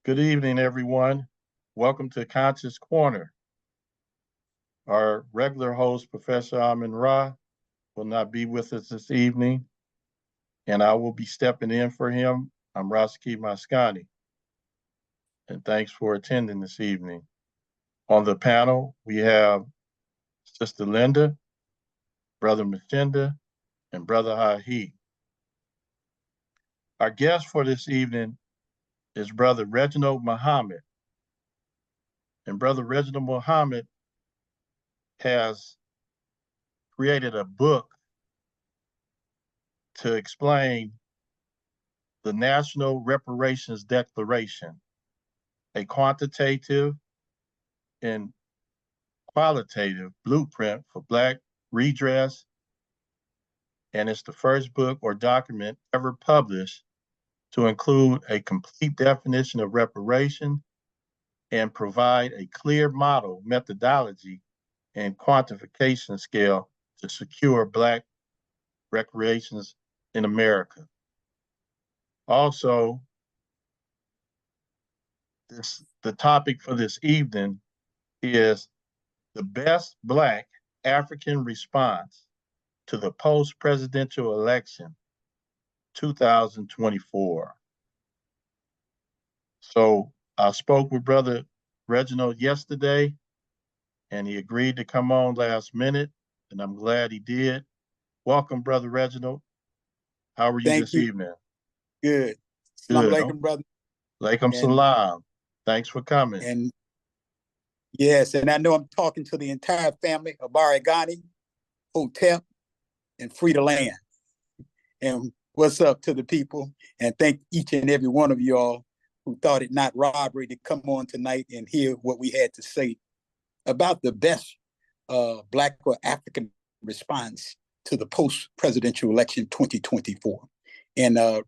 Good evening, everyone. Welcome to Conscious Corner. Our regular host, Professor Amin Ra, will not be with us this evening, and I will be stepping in for him. I'm Rashaki Maskani, and thanks for attending this evening. On the panel, we have Sister Lynda, Brother Mashinda, and Brother Hahi. Our guest for this evening is Brother Reginald Muhammad. And Brother Reginald Muhammad has created a book to explain the National Reparations Declaration, a quantitative and qualitative blueprint for Black redress, and it's the first book or document ever published to include a complete definition of reparation and provide a clear model, methodology, and quantification scale to secure Black reparations in America. Also, the topic for this evening is the best Black African response to the post-presidential election 2024. So I spoke with Brother Reginald yesterday, and he agreed to come on last minute, and I'm glad he did. Welcome, Brother Reginald. How are you this evening? Good. Good. Assalamu alaikum, brother. Alaikum salam. Thanks for coming. And yes, and I know I'm talking to the entire family of Barigani, Hotep, and Free the Land. And what's up to the people? And thank each and every one of y'all who thought it not robbery to come on tonight and hear what we had to say about the best Black or African response to the post-presidential election 2024. And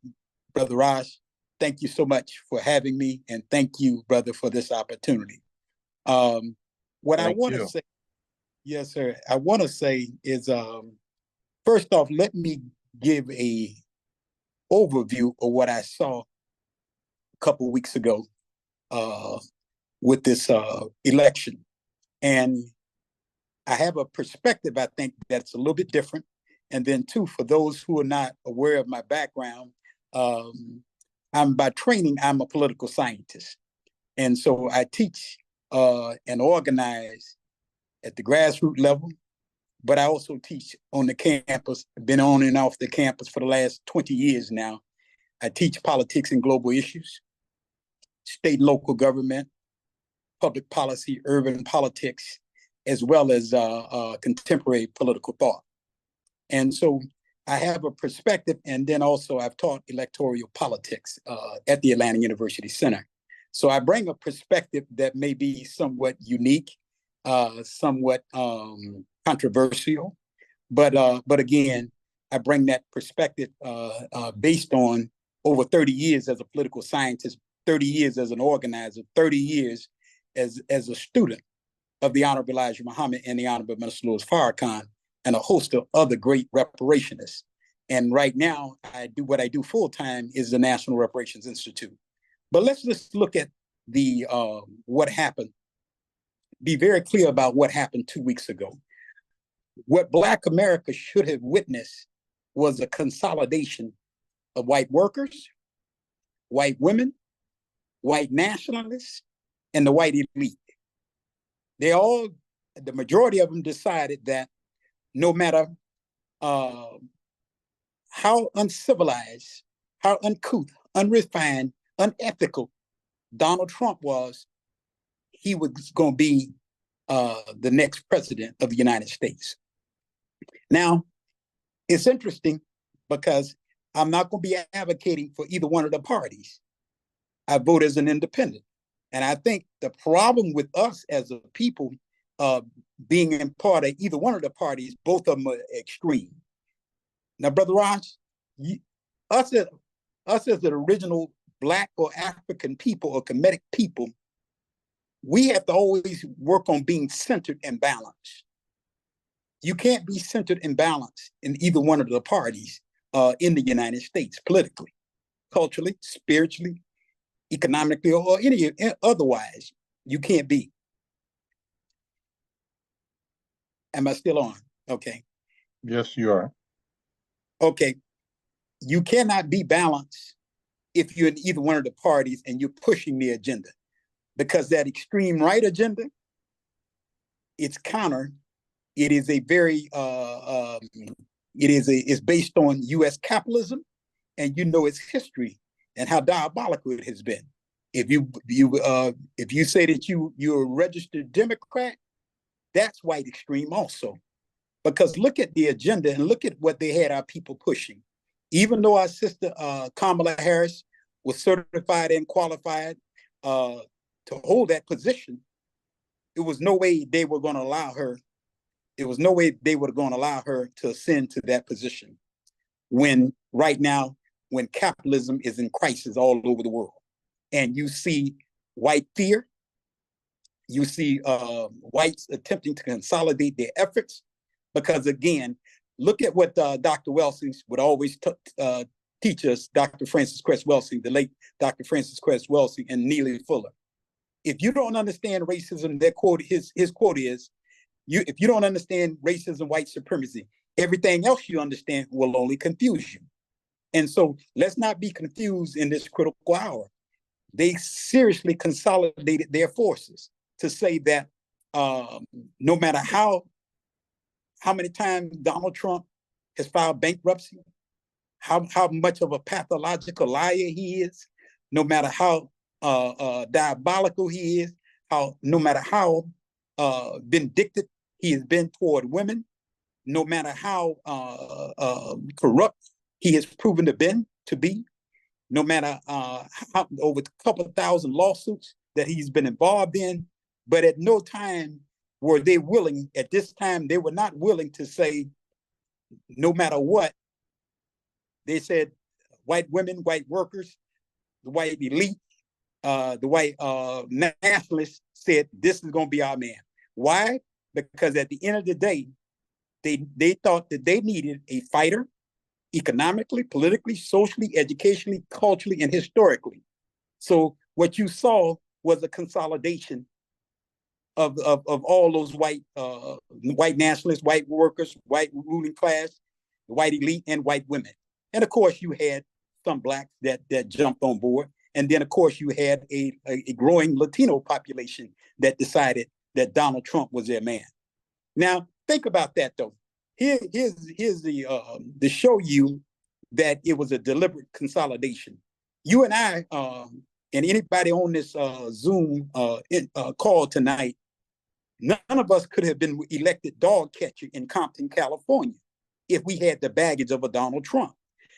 Brother Raj, thank you so much for having me, and thank you, brother, for this opportunity. What I want to say, yes, sir, I want to say is, first off, let me give a overview of what I saw a couple of weeks ago with this election. And I have a perspective, I think, that's a little bit different. And then two, for those who are not aware of my background, by training, I'm a political scientist. And so I teach and organize at the grassroots level, but I also teach on the campus, been on and off the campus for the last 20 years now. I teach politics and global issues, state and local government, public policy, urban politics, as well as contemporary political thought. And so I have a perspective, and then also I've taught electoral politics at the Atlanta University Center. So I bring a perspective that may be somewhat unique, somewhat controversial, but again, I bring that perspective based on over 30 years as a political scientist, 30 years as an organizer, 30 years as a student of the Honorable Elijah Muhammad and the Honorable Minister Louis Farrakhan, and a host of other great reparationists. And right now, what I do full-time is the National Reparations Institute. But let's just look at the what happened. Be very clear about what happened 2 weeks ago. What Black America should have witnessed was a consolidation of white workers, white women, white nationalists, and the white elite. The majority of them decided that no matter how uncivilized, how uncouth, unrefined, unethical Donald Trump was, he was going to be the next president of the United States. Now, it's interesting because I'm not going to be advocating for either one of the parties. I vote as an independent. And I think the problem with us as a people being in part of either one of the parties, both of them are extreme. Now, Brother Raj, us as the original Black or African people or Kemetic people, we have to always work on being centered and balanced. You can't be centered and balanced in either one of the parties in the United States, politically, culturally, spiritually, economically or any otherwise. You can't be. Am I still on? Okay. Yes, you are. Okay. You cannot be balanced if you're in either one of the parties and you're pushing the agenda, because that extreme right agenda, it's counter. It is a very it's based on U.S. capitalism, and you know its history and how diabolical it has been. If you say that you're a registered Democrat, that's white extreme also. Because look at the agenda and look at what they had our people pushing. Even though our sister Kamala Harris was certified and qualified to hold that position, it was no way they were going to allow her. It was no way they were going to allow her to ascend to that position when right now, when capitalism is in crisis all over the world. And you see white fear, you see whites attempting to consolidate their efforts, because again, look at what Dr. Welsing would always teach us, Dr. Francis Cress Welsing, the late Dr. Francis Cress Welsing, and Neely Fuller. If you don't understand racism, their quote, his quote is, if you don't understand racism, white supremacy, everything else you understand will only confuse you. And so let's not be confused in this critical hour. They seriously consolidated their forces to say that no matter how many times Donald Trump has filed bankruptcy, how much of a pathological liar he is, no matter how diabolical he is, no matter how vindictive he has been toward women, no matter how corrupt he has proven to be, no matter how over a couple of thousand lawsuits that he's been involved in, but at no time were they willing, at this time, they were not willing to say, no matter what, they said white women, white workers, the white elite, the white nationalists said, this is going to be our man. Why? Because at the end of the day, they thought that they needed a fighter economically, politically, socially, educationally, culturally, and historically. So what you saw was a consolidation of all those white nationalists, white workers, white ruling class, white elite, and white women. And of course, you had some blacks that jumped on board. And then, of course, you had a growing Latino population that decided that Donald Trump was their man. Now, think about that, though. Here's to show you that it was a deliberate consolidation. You and I, and anybody on this Zoom call tonight, none of us could have been elected dog catcher in Compton, California, if we had the baggage of a Donald Trump.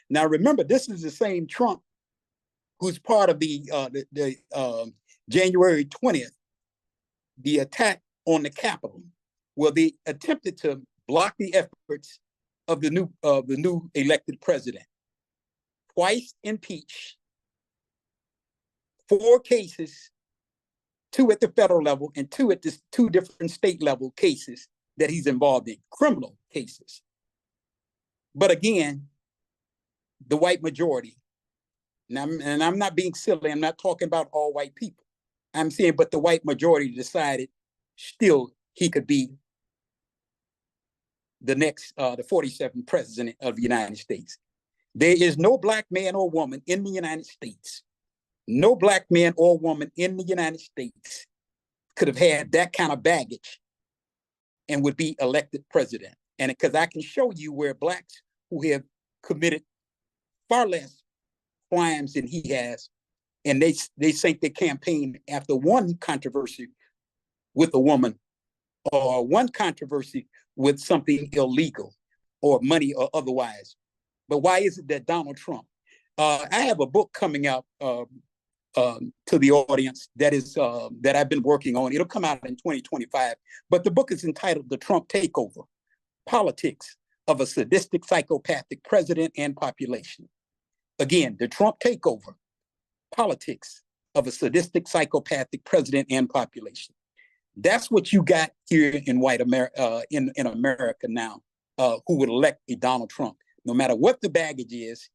Now, remember, this is the same Trump who's part of the January 20th, the attack on the Capitol, where they attempted to block the efforts of the new elected president. Twice impeached, 4 cases, 2 at the federal level and 2 at the 2 different state level cases that he's involved in, criminal cases. But again, the white majority, and I'm not being silly, I'm not talking about all white people. I'm saying, but the white majority decided still he could be the next, the 47th president of the United States. There is no black man or woman in the United States, no black man or woman in the United States could have had that kind of baggage and would be elected president. And because I can show you where blacks who have committed far less crimes than he has, and they sank their campaign after one controversy with a woman or one controversy with something illegal or money or otherwise. But why is it that Donald Trump? I have a book coming out to the audience that I've been working on. It'll come out in 2025. But the book is entitled "The Trump Takeover: Politics of a Sadistic Psychopathic President and Population." Again, the Trump takeover: politics of a sadistic psychopathic president and population. That's what you got here in white America, in America now, who would elect a Donald Trump. No matter what the baggage is,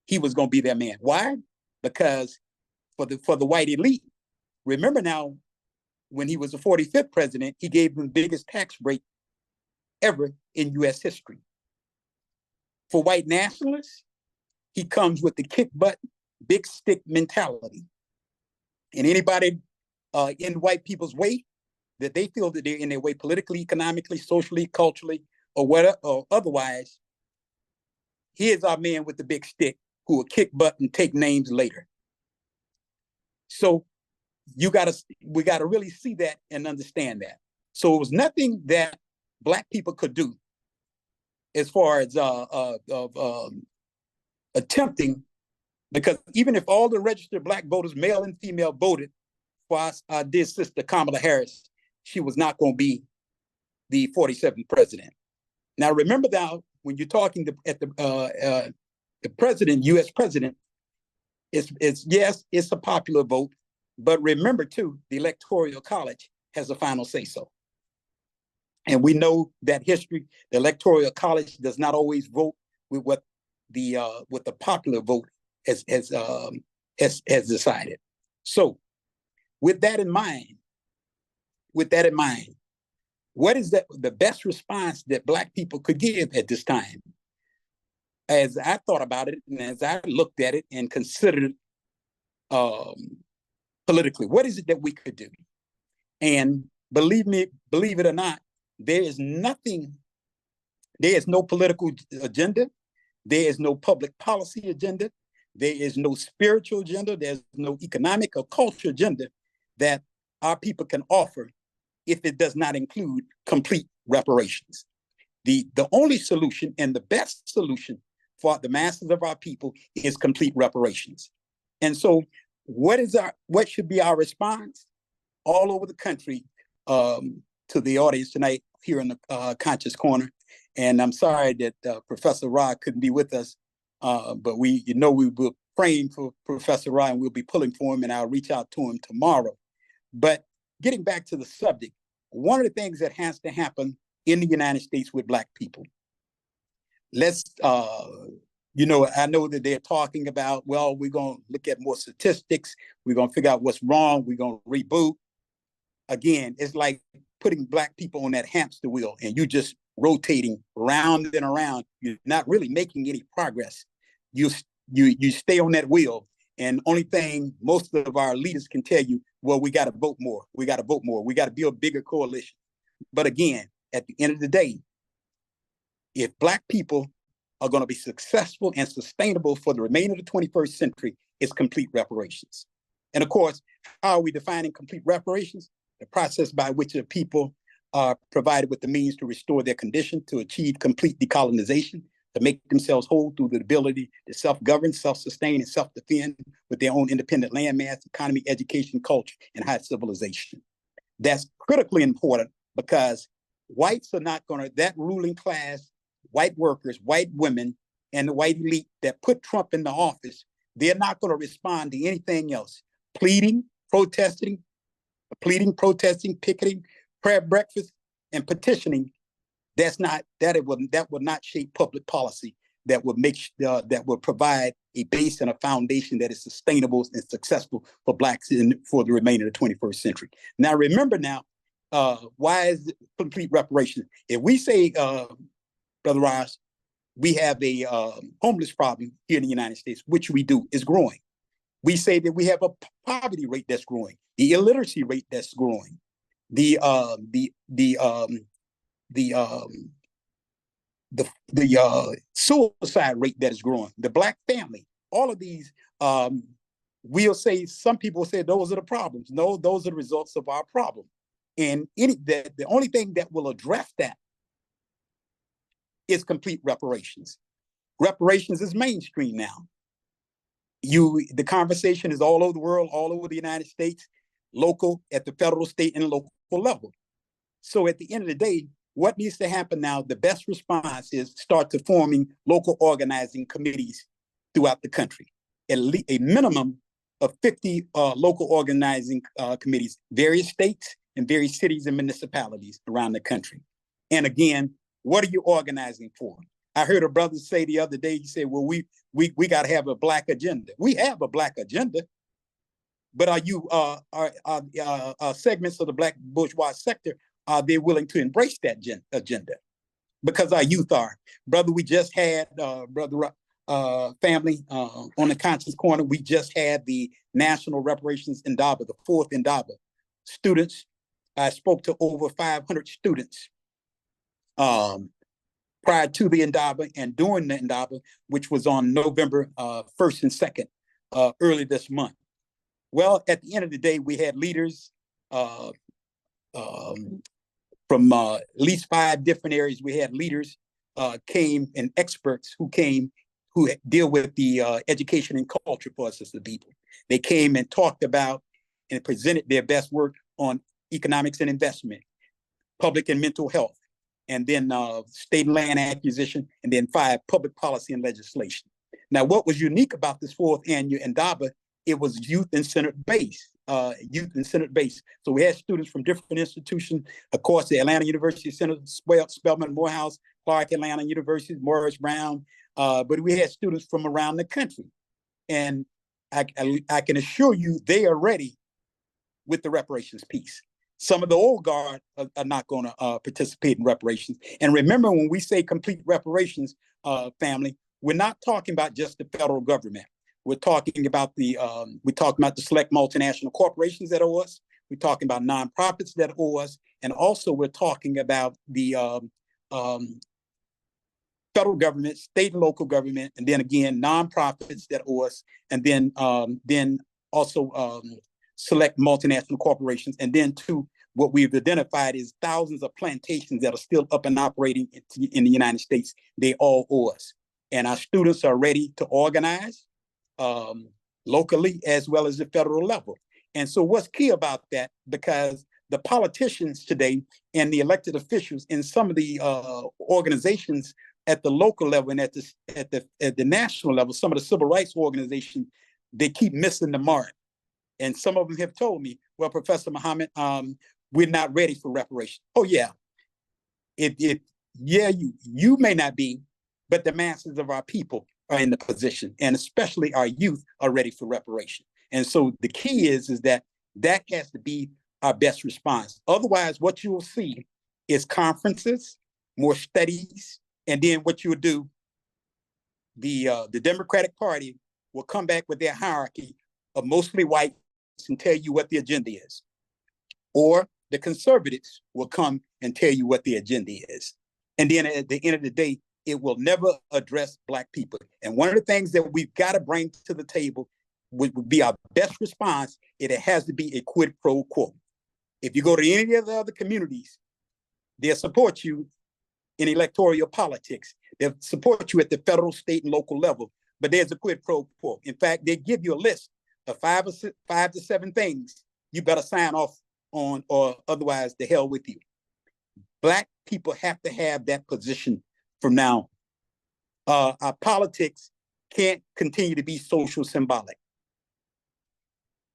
he was going to be their man. Why? Because for the white elite. Remember now, when he was the 45th president, he gave them the biggest tax break ever in U.S. history. For white nationalists, he comes with the kick butt, big stick mentality. And anybody in white people's way that they feel that they're in their way politically, economically, socially, culturally, or whatever, or otherwise, here's our man with the big stick who will kick butt and take names later. So we gotta really see that and understand that. So it was nothing that Black people could do as far as attempting, because even if all the registered Black voters, male and female, voted for our dear sister Kamala Harris, she was not going to be the 47th president. Now, remember now, when you're talking at the president, U.S. president, yes, it's a popular vote, but remember too, the Electoral College has a final say so. And we know that history, the Electoral College does not always vote with what the popular vote has decided. So, with that in mind, what is the best response that Black people could give at this time? As I thought about it, and as I looked at it and considered politically, what is it that we could do? And believe it or not, there is no political agenda, there is no public policy agenda, there is no spiritual agenda, there's no economic or cultural agenda that our people can offer if it does not include complete reparations. The only solution and the best solution for the masses of our people is complete reparations. And so what should be our response all over the country to the audience tonight here in the Conscious Corner? And I'm sorry that Professor Ra couldn't be with us, but we were praying for Professor Ra, and we'll be pulling for him, and I'll reach out to him tomorrow. But getting back to the subject, one of the things that has to happen in the United States with Black people, I know that they're talking about, well, we're going to look at more statistics, we're going to figure out what's wrong, we're going to reboot. Again, it's like putting Black people on that hamster wheel and you just rotating round and around. You're not really making any progress. You stay on that wheel, and only thing most of our leaders can tell you, well, we got to vote more. We got to vote more. We got to build bigger coalition. But again, at the end of the day, if Black people are going to be successful and sustainable for the remainder of the 21st century, it's complete reparations. And of course, how are we defining complete reparations? The process by which the people are provided with the means to restore their condition, to achieve complete decolonization, to make themselves whole through the ability to self-govern, self-sustain, and self-defend with their own independent landmass, economy, education, culture, and high civilization. That's critically important because whites are not going to, that ruling class, white workers, white women, and the white elite that put Trump in the office, they're not going to respond to anything else. Pleading, protesting, picketing, prayer breakfast, and petitioning. That would not shape public policy that would provide a base and a foundation that is sustainable and successful for Blacks for the remainder of the 21st century. Now, remember why is it complete reparation? If we say, Brother Ross, we have a homeless problem here in the United States, which we do, is growing. We say that we have a poverty rate that's growing, the illiteracy rate that's growing, the suicide rate that is growing, the Black family, all of these, we'll say, some people say those are the problems. No, those are the results of our problem. And the only thing that will address that is complete reparations. Reparations is mainstream now. The conversation is all over the world, all over the United States, local, at the federal, state, and local level. So at the end of the day, what needs to happen now, the best response is start to forming local organizing committees throughout the country. At least a minimum of 50 local organizing committees, various states and various cities and municipalities around the country. And again, what are you organizing for? I heard a brother say the other day, he said, well, we got to have a Black agenda. We have a Black agenda. but are you segments of the Black bourgeois sector, are they willing to embrace that agenda? Because our youth are. Brother, we just had, family, on the Conscience Corner, we just had the National Reparations Indaba, the fourth Indaba. Students, I spoke to over 500 students prior to the Indaba and during the Indaba, which was on November 1st and 2nd, early this month. Well, at the end of the day, we had leaders from at least 5 different areas. We had leaders came and experts who came who deal with the education and culture for us as the people. They came and talked about and presented their best work on economics and investment, public and mental health, and then state land acquisition, and then 5, public policy and legislation. Now, what was unique about this 4th annual Indaba, it was youth and centered based. So we had students from different institutions, of course, the Atlanta University Center, Spelman Morehouse, Clark Atlanta University, Morris Brown, but we had students from around the country. And I can assure you they are ready with the reparations piece. Some of the old guard are not going to participate in reparations. And remember, when we say complete reparations, family, we're not talking about just the federal government. We're talking about the select multinational corporations that owe us. We're talking about nonprofits that owe us, and also we're talking about the federal government, state and local government, and then again nonprofits that owe us, and then also select multinational corporations, and then too, what we've identified is thousands of plantations that are still up and operating in the United States. They all owe us, and our students are ready to organize locally as well as the federal level. And so what's key about that, because the politicians today and the elected officials in some of the organizations at the local level and at the national level, some of the civil rights organizations, they keep missing the mark. And some of them have told me, well, Professor Muhammad, we're not ready for reparation. Oh yeah, you may not be, but the masses of our people are in the position, and especially our youth are ready for reparation. And so the key is that has to be our best response. Otherwise, what you will see is conferences, more studies, and then what you will do, the Democratic Party will come back with their hierarchy of mostly whites and tell you what the agenda is. Or the conservatives will come and tell you what the agenda is. And then at the end of the day, it will never address Black people. And one of the things that we've got to bring to the table would be our best response. It has to be a quid pro quo. If you go to any of the other communities, they'll support you in electoral politics. They'll support you at the federal, state, and local level. But there's a quid pro quo. In fact, they give you a list of 5 to 7 things you better sign off on, or otherwise the hell with you. Black people have to have that position from now. Our politics can't continue to be social symbolic.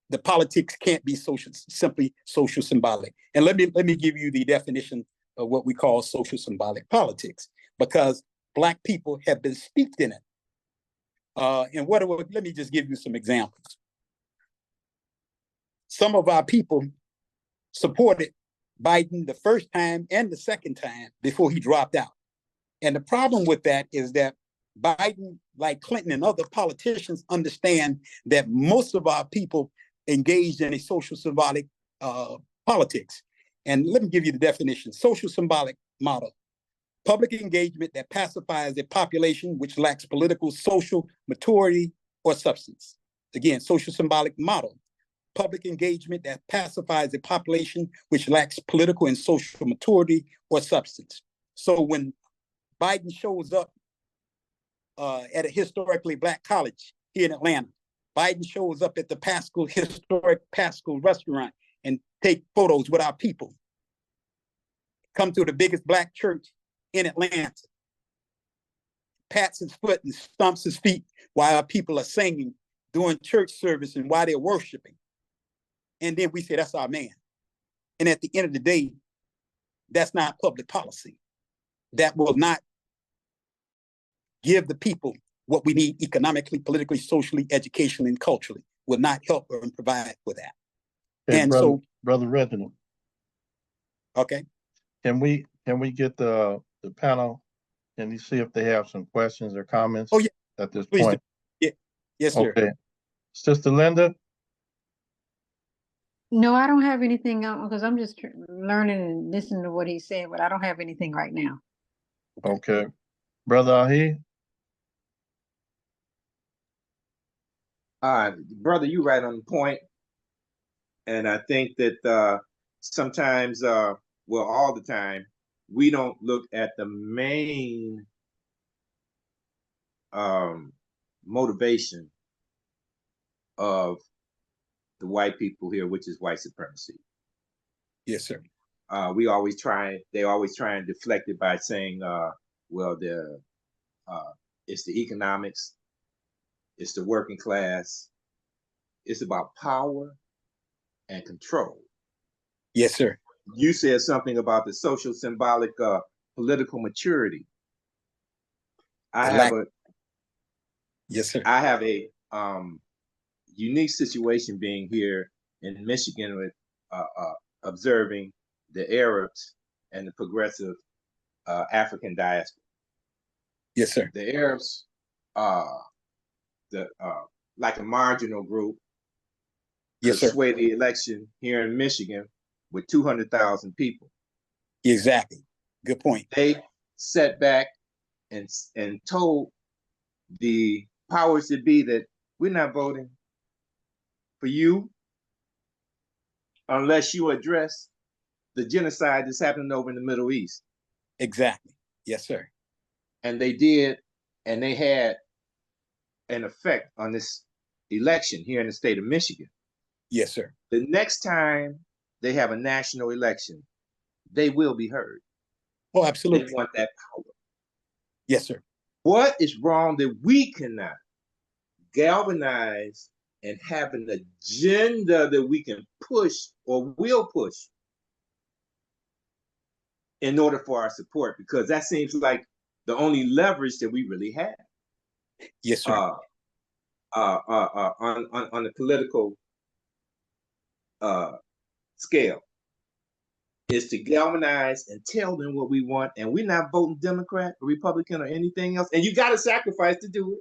The politics can't be simply social symbolic. And let me give you the definition of what we call social symbolic politics, because Black people have been steeped in it. And let me just give you some examples. Some of our people supported Biden the first time and the second time before he dropped out. And the problem with that is that Biden, like Clinton and other politicians, understand that most of our people engaged in a social symbolic politics. And let me give you the definition. Social symbolic model: public engagement that pacifies a population which lacks political, social maturity or substance. Again, social symbolic model: public engagement that pacifies a population which lacks political and social maturity or substance. So when Biden shows up at a historically Black college here in Atlanta, Biden shows up at the historic Pascal restaurant and take photos with our people, come to the biggest Black church in Atlanta, pats his foot and stomps his feet while our people are singing during church service and while they're worshiping. And then we say, that's our man. And at the end of the day, that's not public policy. That will not give the people what we need economically, politically, socially, educationally, and culturally. will not help and provide for that. Hey, And brother Reginald, okay. can we get the panel? Can you see if they have some questions or comments? Oh yeah, at this please point? do. Yeah. Yes, sir. Okay, Sister Lynda. No, I don't have anything because I'm just learning and listening to what he said, but I don't have anything right now. Okay, Brother Ahi. Brother, you right on the point. And I think that sometimes, well, all the time, we don't look at the main motivation of the white people here, which is white supremacy. Yes, sir. They always try and deflect it by saying, well, it's the economics, it's the working class, it's about power and control. Yes, sir. You said something about the social symbolic political maturity. Yes, sir. I have a unique situation being here in Michigan with observing the Arabs and the progressive African diaspora. Yes, sir. The Arabs, like a marginal group, yes, sir. sway the election here in Michigan with 200,000 people. Exactly. Good point. They sat back and told the powers that be that we're not voting for you unless you address the genocide that's happening over in the Middle East. Exactly. Yes, sir. And they did, and they had an effect on this election here in the state of Michigan. Yes, sir. The next time they have a national election, they will be heard. Oh, absolutely. They want that power. Yes, sir. What is wrong that we cannot galvanize and have an agenda that we can push or will push in order for our support? Because that seems like the only leverage that we really have. Yes, sir. On the political scale, is to galvanize and tell them what we want, and we're not voting Democrat or Republican or anything else. And you got to sacrifice to do it.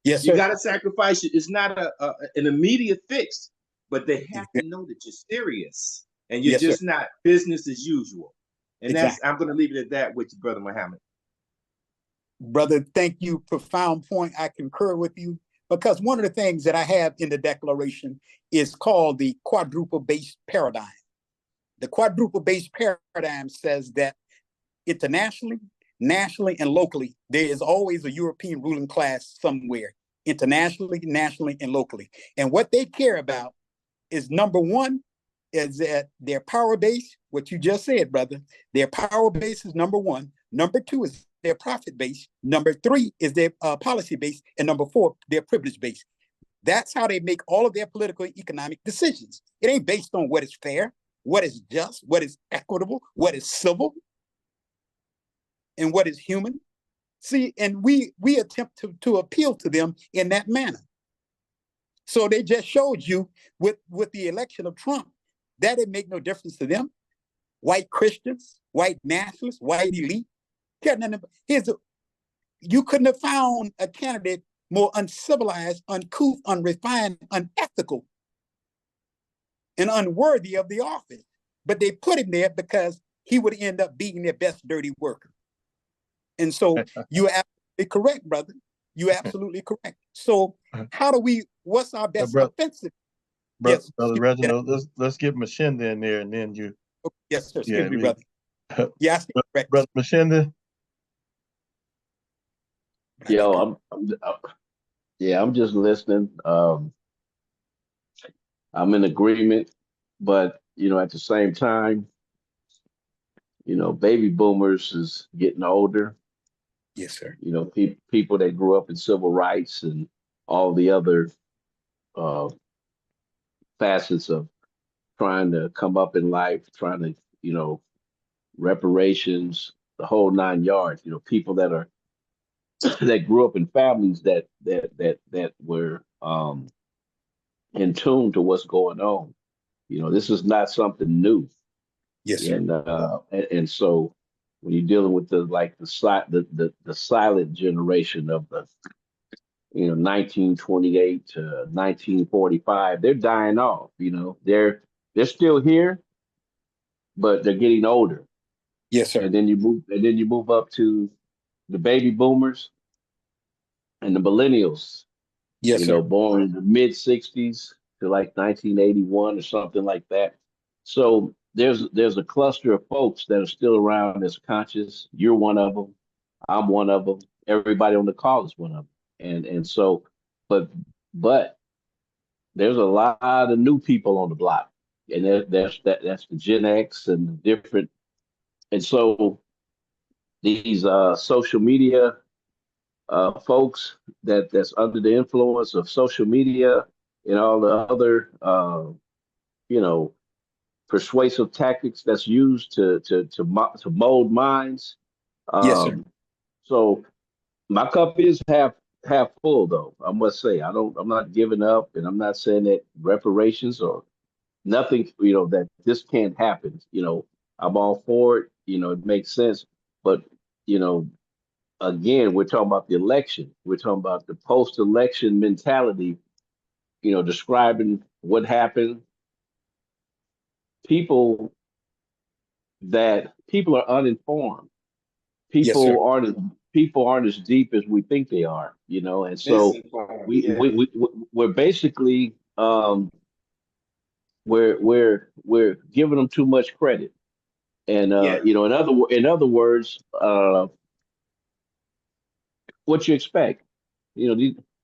Yes, sir. You got to sacrifice it. It's not an immediate fix, but they have to know that you're serious and you're just not business as usual. And I'm going to leave it at that with you, Brother Muhammad. Brother, thank you. Profound point. I concur with you, because one of the things that I have in the Declaration is called the quadruple-based paradigm. The quadruple-based paradigm says that internationally, nationally, and locally, there is always a European ruling class somewhere, internationally, nationally, and locally. And what they care about is, number one, is that their power base, what you just said, brother, their power base is number one. Number two is their profit base. Number three is their policy base. And number four, their privilege base. That's how they make all of their political and economic decisions. It ain't based on what is fair, what is just, what is equitable, what is civil, and what is human. See, and we attempt to appeal to them in that manner. So they just showed you with the election of Trump that it make no difference to them. White Christians, white nationalists, white elite. You couldn't have found a candidate more uncivilized, uncouth, unrefined, unethical, and unworthy of the office. But they put him there because he would end up being their best dirty worker. And so you're absolutely correct, brother. You're absolutely correct. So what's our best offensive? Yes, Brother Reginald, let's get Mashinda in there, and then you. Yes, sir. Excuse me, brother. Yes, Brother Mashinda. Yo, I'm just listening. I'm in agreement, but at the same time, baby boomers is getting older. Yes, sir. People that grew up in civil rights and all the other facets of trying to come up in life, trying to, reparations, the whole 9 yards. People that grew up in families that were in tune to what's going on. This is not something new. Yes, sir. And so when you're dealing with the silent generation of the 1928 to 1945, they're dying off. They're still here, but they're getting older. Yes, sir. And then you move up to the baby boomers and the millennials. Yes, sir. Born in the mid 60s to like 1981 or something like that. So there's a cluster of folks that are still around that's conscious. You're one of them. I'm one of them. Everybody on the call is one of them. And so, but there's a lot of new people on the block, and that's the Gen X and the different. And so these social media folks that's under the influence of social media and all the other you know persuasive tactics that's used to mold minds. Yes, sir. So my cup is half full, though. I must say I'm not giving up, and I'm not saying that reparations or nothing, that this can't happen. I'm all for it. It makes sense, but you know again, we're talking about the election. We're talking about the post-election mentality, describing what happened. People people are uninformed. Yes, sir. People aren't as deep as we think they are, and so Misinformed, we, yeah. we, we we're basically we're giving them too much credit. And Yeah. in other words, what you expect.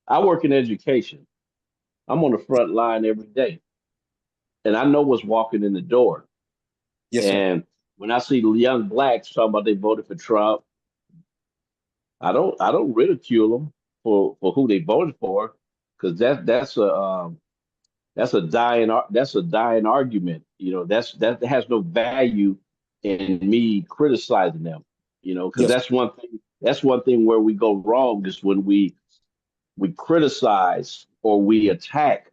I work in education. I'm on the front line every day, and I know what's walking in the door. Yes, sir. And when I see young blacks talking about they voted for Trump, I don't ridicule them for who they voted for, because that's a dying argument. That has no value in me criticizing them. Because Yes, that's one thing where we go wrong, is when we criticize or we attack,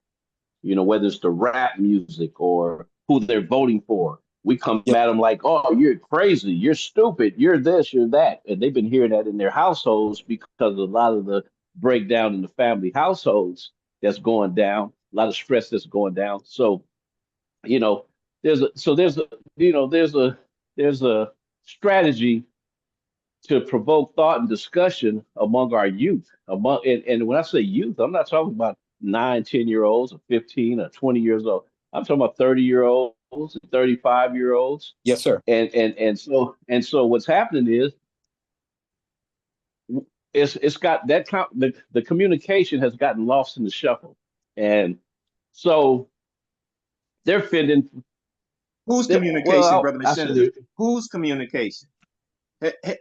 whether it's the rap music or who they're voting for. We come yes, at them like, oh, you're crazy, you're stupid, you're this, you're that. And they've been hearing that in their households, because a lot of the breakdown in the family households that's going down, a lot of stress that's going down. So, you know, there's a, there's a strategy to provoke thought and discussion among our youth. And when I say youth, I'm not talking about 9, 10-year-olds or 15 or 20 years old. I'm talking about 30-year-olds, 35-year-olds. yes, sir. And so what's happening is it's got the communication has gotten lost in the shuffle. And so they're fitting. Whose Well, communication, Brother I said, Mashinda? Whose communication?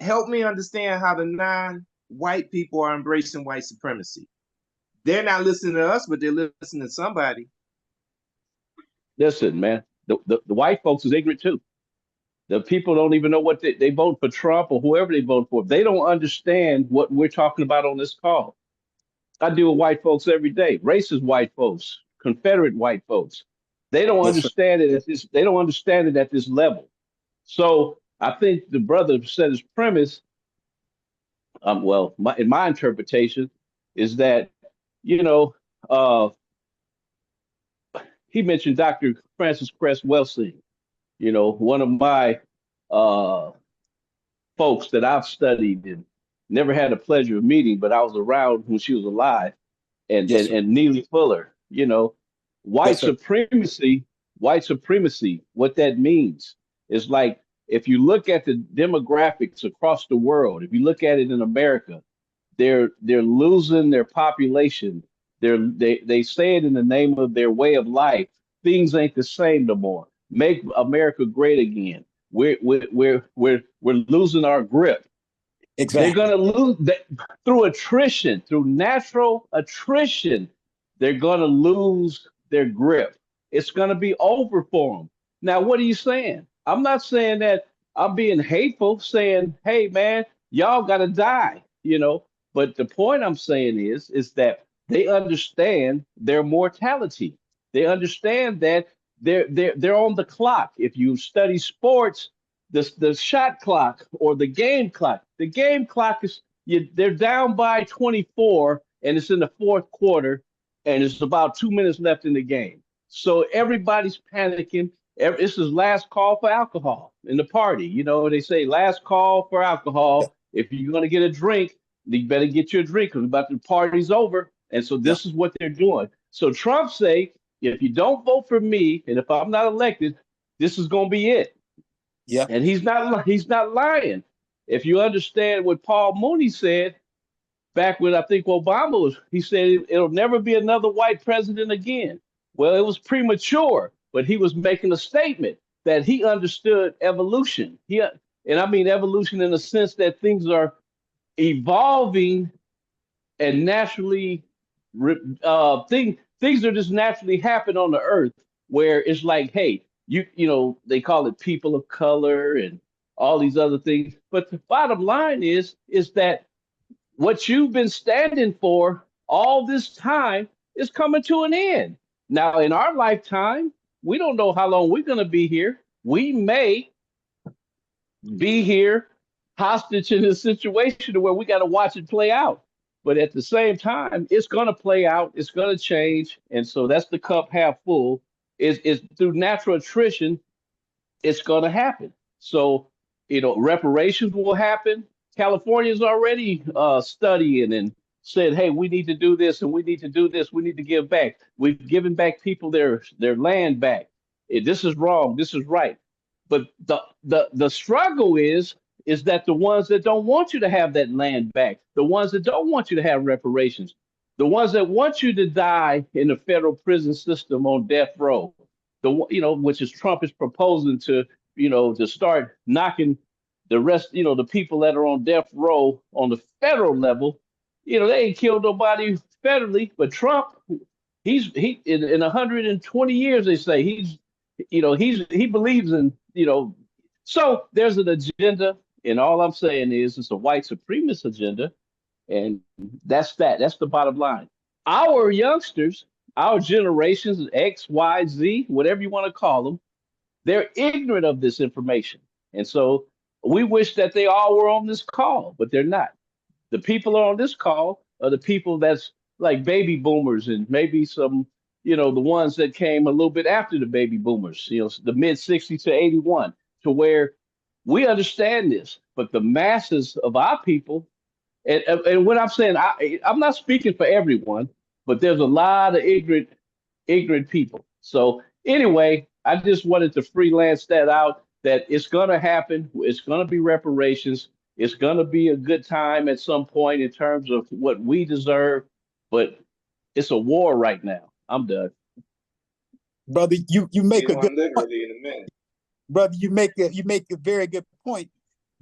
Help me understand how the non-white people are embracing white supremacy. They're not listening to us, but they're listening to somebody. listen, man, the white folks is ignorant too. The people don't even know what they vote for Trump or whoever they vote for. They don't understand what we're talking about on this call. I deal with white folks every day, racist white folks, Confederate white folks. They don't Yes, sir. understand it at this. They don't understand it at this level. So I think the brother said his premise. Well, in my interpretation, is that you know uh, he mentioned Dr. Francis Cress Welsing. One of my uh, folks that I've studied and never had the pleasure of meeting, but I was around when she was alive, and Yes, and, sir. and Neely Fuller. White Yes, sir. supremacy, white supremacy. What that means is, like, if you look at the demographics across the world, if you look at it in America, they're losing their population. They say it in the name of their way of life. Things ain't the same no more. Make America great again. We're losing our grip. They're going Exactly. to lose that through attrition, through natural attrition. They're going to lose their grip. It's going to be over for them. Now, what are you saying? I'm not saying that I'm being hateful, saying, hey, man, y'all got to die. But the point I'm saying is that they understand their mortality. They understand that they're on the clock. If you study sports, the shot clock or the game clock is they're down by 24 and it's in the fourth quarter and it's about 2 minutes left in the game. So everybody's panicking. This is last call for alcohol in the party. You know, they say last call for alcohol. If you're going to get a drink, you better get your drink because about the party's over. And so Yep. this is what they're doing. So Trump say, if you don't vote for me, and if I'm not elected, this is going to be it. Yep. And he's not lying. If you understand what Paul Mooney said back when I think Obama was, he said it'll never be another white president again. Well, it was premature, but he was making a statement that he understood evolution. And I mean evolution in the sense that things are evolving and naturally things are just naturally happen on the earth where it's like, hey, you know, they call it people of color and all these other things. But the bottom line is that what you've been standing for all this time is coming to an end. Now, in our lifetime, we don't know how long we're going to be here. We may be here hostage in a situation where we got to watch it play out. But at the same time, it's going to play out. It's going to change. And so that's the cup half full. Is through natural attrition, it's going to happen. So, you know, reparations will happen. California's already studying and said, hey, we need to do this and we need to do this. We need to give back. We've given back people their land back. This is wrong. This is right. But the struggle is that the ones that don't want you to have that land back, the ones that don't want you to have reparations, the ones that want you to die in the federal prison system on death row, which is Trump is proposing to, to start knocking the rest, the people that are on death row on the federal level, they ain't killed nobody federally, but Trump, he in 120 years, they say he believes in, so there's an agenda, and all I'm saying is it's a white supremacist agenda, and that's the bottom line. Our youngsters, our generations, X, Y, Z, whatever you want to call them, they're ignorant of this information. And so we wish that they all were on this call, but they're not. The people on this call are the people that's like baby boomers and maybe some, the ones that came a little bit after the baby boomers, the mid 60s to 81, to where we understand this, but the masses of our people, and what I'm saying, I'm not speaking for everyone, but there's a lot of ignorant people. So anyway, I just wanted to freelance that out, that it's going to happen. It's going to be reparations. It's going to be a good time at some point in terms of what we deserve, but it's a war right now. I'm done. Brother, you make a good point. Literally in a minute. Brother, you make a very good point.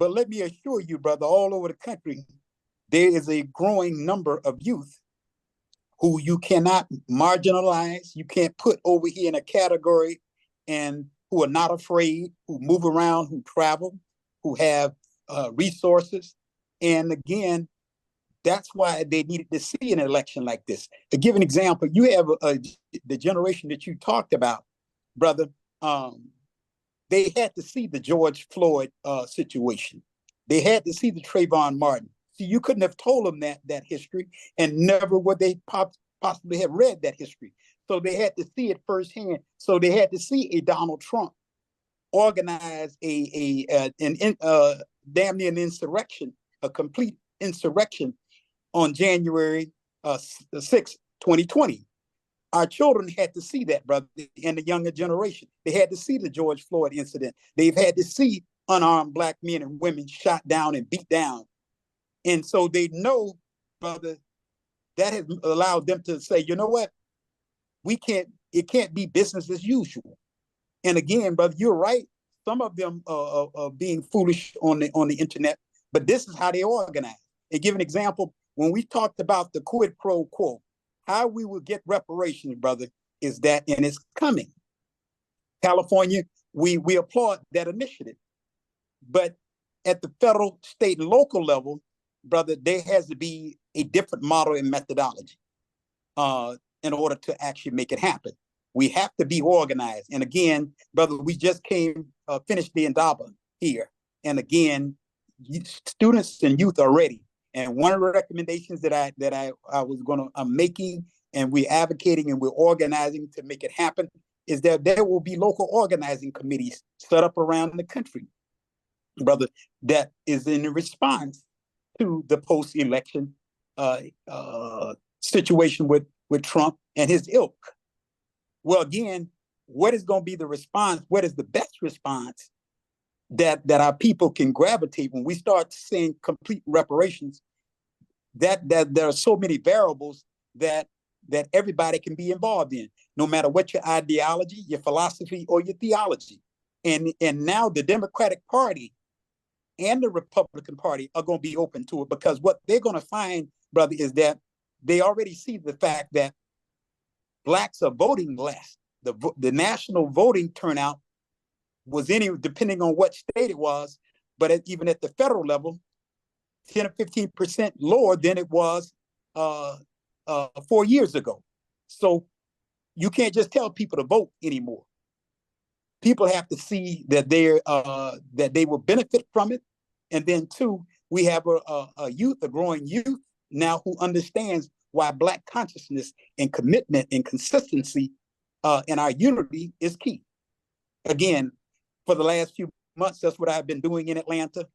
But let me assure you, brother, all over the country, there is a growing number of youth who you cannot marginalize, you can't put over here in a category, and who are not afraid, who move around, who travel, who have resources. And again, that's why they needed to see an election like this. To give an example, you have the generation that you talked about, brother. They had to see the George Floyd situation. They had to see the Trayvon Martin. See, you couldn't have told them that history, and never would they possibly have read that history. So they had to see it firsthand. So they had to see a Donald Trump organize damn near an insurrection, a complete insurrection on January 6, 2020. Our children had to see that, brother, and the younger generation. They had to see the George Floyd incident. They've had to see unarmed Black men and women shot down and beat down. And so they know, brother, that has allowed them to say, you know what? It can't be business as usual. And again, brother, you're right. Some of them are being foolish on the internet, but this is how they organize. And give an example, when we talked about the quid pro quo, how we will get reparations, brother, is that, and it's coming. California, we applaud that initiative. But at the federal, state, and local level, brother, there has to be a different model and methodology in order to actually make it happen. We have to be organized. And again, brother, we just finished the Indaba here. And again, students and youth are ready. And one of the recommendations that I'm making, and we're advocating and we're organizing to make it happen, is that there will be local organizing committees set up around the country, brother, that is in response to the post-election situation with Trump and his ilk. Well, again, what is going to be the response? What is the best response that our people can gravitate when we start seeing complete reparations? That there are so many variables that everybody can be involved in, no matter what your ideology, your philosophy, or your theology. And now the Democratic Party and the Republican Party are going to be open to it, because what they're going to find, brother, is that they already see the fact that blacks are voting less. The national voting turnout was depending on what state it was, but even at the federal level, 10 or 15% lower than it was 4 years ago. So you can't just tell people to vote anymore. People have to see that they will benefit from it. And then two, we have a growing youth now who understands why Black consciousness and commitment and consistency in our unity is key. Again, for the last few months, that's what I've been doing in Atlanta,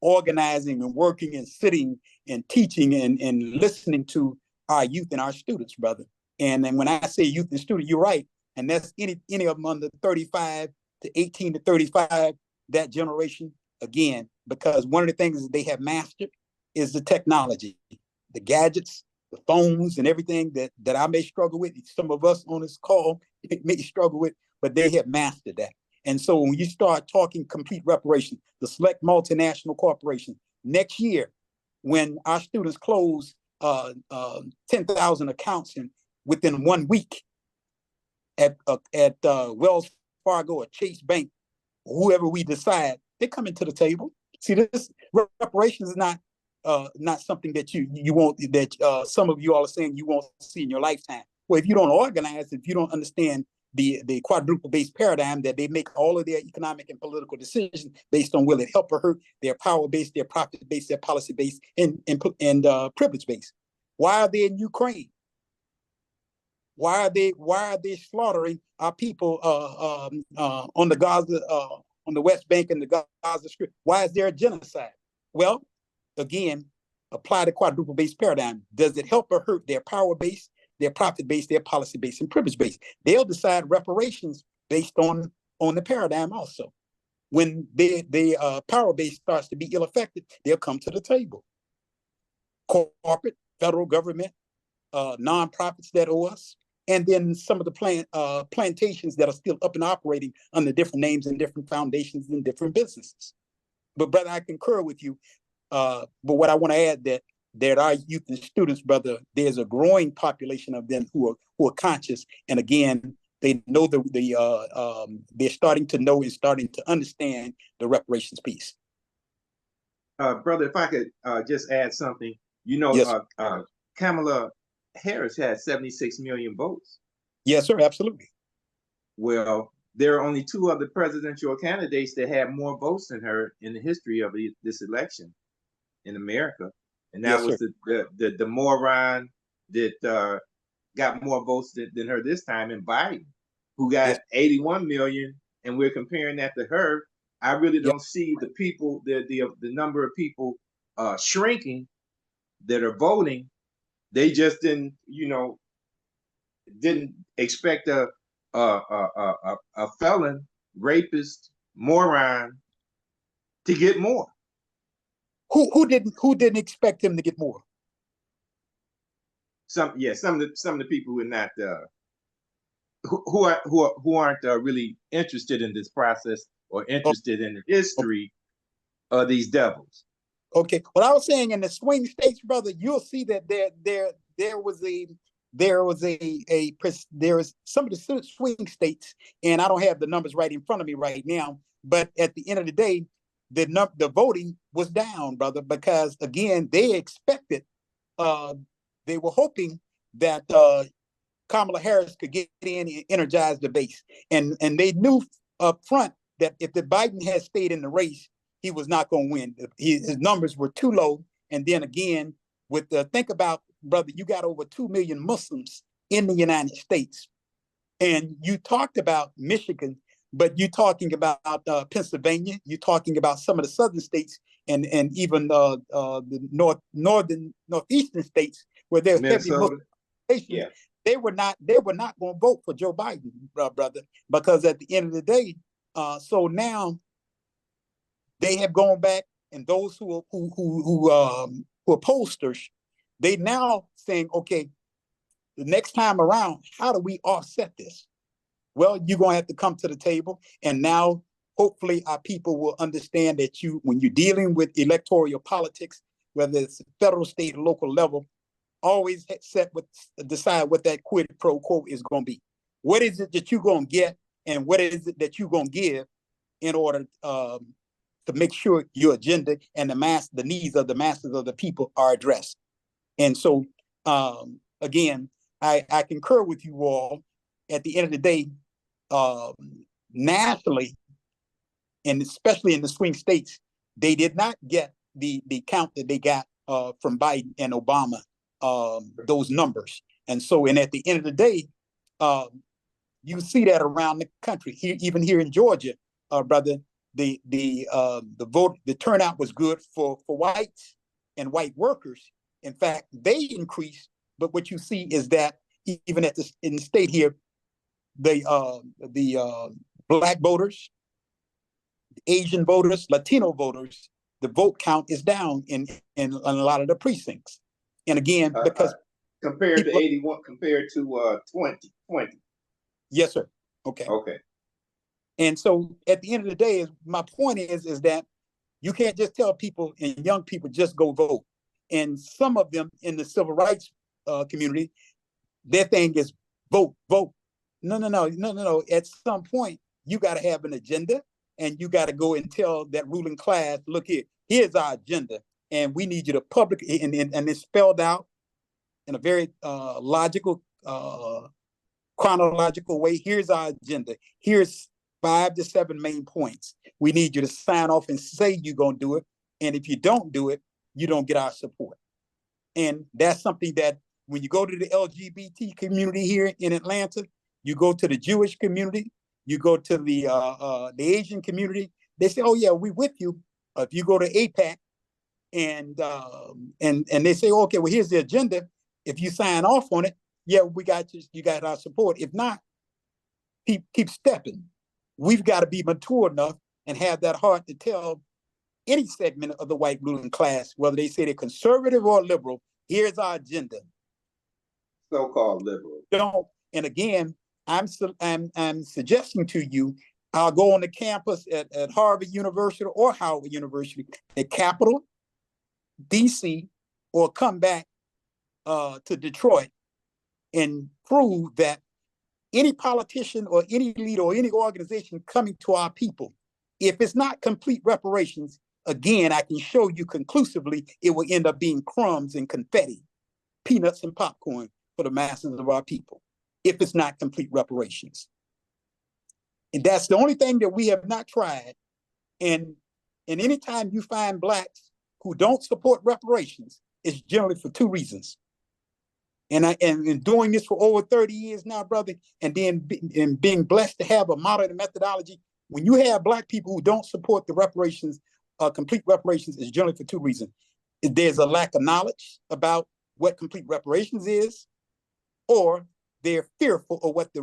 organizing and working and sitting and teaching and listening to our youth and our students, brother. And then when I say youth and student, you're right. And that's any of them under 35 to 18 to 35, that generation, again, because one of the things that they have mastered is the technology, the gadgets, the phones, and everything that I may struggle with. Some of us on this call may struggle with, but they have mastered that. And so when you start talking complete reparation, the select multinational corporation, next year, when our students close 10,000 accounts within 1 week at Wells Fargo or Chase Bank, whoever we decide, they're coming to the table. See, this reparations is not something that you won't, that some of you all are saying you won't see in your lifetime. Well, if you don't organize, if you don't understand the quadruple-based paradigm that they make all of their economic and political decisions based on will it help or hurt, their power-based, their profit-based, their policy-based, and privilege-based. Why are they in Ukraine? Why are they slaughtering our people on the Gaza, on the West Bank and the Gaza Strip? Why is there a genocide? Well, again, apply the quadruple-based paradigm. Does it help or hurt their power-based, their profit-based, their policy-based, and privilege-based? They'll decide reparations based on the paradigm also. When the power-based starts to be ill-affected, they'll come to the table. Corporate, federal government, nonprofits that owe us, and then some of the plantations that are still up and operating under different names and different foundations and different businesses. But brother, I concur with you. But what I want to add that our youth and students, brother, there's a growing population of them who are conscious, and again, they know they're starting to know and starting to understand the reparations piece. Brother, if I could just add something, Yes. Kamala Harris had 76 million votes. Yes, sir, absolutely. Well, there are only two other presidential candidates that had more votes than her in the history of this election in America, and that was the moron that got more votes than her this time, in Biden, who got 81 million, and we're comparing that to her. I really don't see the people, the number of people shrinking that are voting. They just didn't expect a felon, rapist, moron to get more. Who didn't expect him to get more? Some of the people who are not who aren't really interested in this process or interested in the history of these devils. Okay. Well, I was saying in the swing states, brother, you'll see that there was some of the swing states, and I don't have the numbers right in front of me right now, but at the end of the day, the voting was down, brother, because again, they expected, they were hoping that Kamala Harris could get in and energize the base. And they knew up front that if the Biden had stayed in the race, he was not going to win. His numbers were too low. And then again, with the, think about, brother, you got over 2 million Muslims in the United States. And you talked about Michigan, but you're talking about Pennsylvania, you're talking about some of the southern states, and even the northeastern states where there's heavy Muslim populations. Yeah. They were not going to vote for Joe Biden, brother, because at the end of the day, so now they have gone back, and those who are pollsters, they now saying, okay, the next time around, how do we offset this? Well, you're going to have to come to the table, and now hopefully our people will understand that when you're dealing with electoral politics, whether it's federal, state, or local level, always decide what that quid pro quo is going to be. What is it that you're going to get, and what is it that you're going to give in order to make sure your agenda and the needs of the masses of the people are addressed? And so, again, I concur with you all. At the end of the day, nationally, and especially in the swing states, they did not get the count that they got from Biden and Obama, those numbers. And so, and at the end of the day, you see that around the country. Here, even here in Georgia, brother, the turnout was good for whites and white workers. In fact, they increased. But what you see is that even in the state here, the Black voters, Asian voters, Latino voters, the vote count is down in a lot of the precincts. And again, because compared to 81, compared to 2020. Yes, sir. Okay. Okay. And so at the end of the day, my point is that you can't just tell people and young people just go vote. And some of them in the civil rights community, their thing is vote. No. At some point, you got to have an agenda, and you got to go and tell that ruling class, look here, here's our agenda, and we need you to publicly, and it's spelled out in a very logical, chronological way. Here's our agenda. Here's 5 to 7 main points. We need you to sign off and say you're going to do it. And if you don't do it, you don't get our support. And that's something that when you go to the LGBT community here in Atlanta, you go to the Jewish community, you go to the Asian community, they say, oh yeah, we with you. If you go to APAC and they say, okay, well, here's the agenda. If you sign off on it, yeah, we got you got our support. If not, keep stepping. We've got to be mature enough and have that heart to tell any segment of the white ruling class, whether they say they're conservative or liberal, here's our agenda. So-called liberal. Don't. And again, I'm suggesting to you, I'll go on the campus at Harvard University or Howard University, at Capitol, DC, or come back to Detroit and prove that any politician or any leader or any organization coming to our people, if it's not complete reparations, again, I can show you conclusively it will end up being crumbs and confetti, peanuts and popcorn for the masses of our people, if it's not complete reparations. And that's the only thing that we have not tried. And anytime you find Blacks who don't support reparations, it's generally for 2 reasons. And doing this for over 30 years now, brother, and then being blessed to have a modern methodology, when you have Black people who don't support the reparations, complete reparations, is generally for 2 reasons. There's a lack of knowledge about what complete reparations is, or they're fearful of what the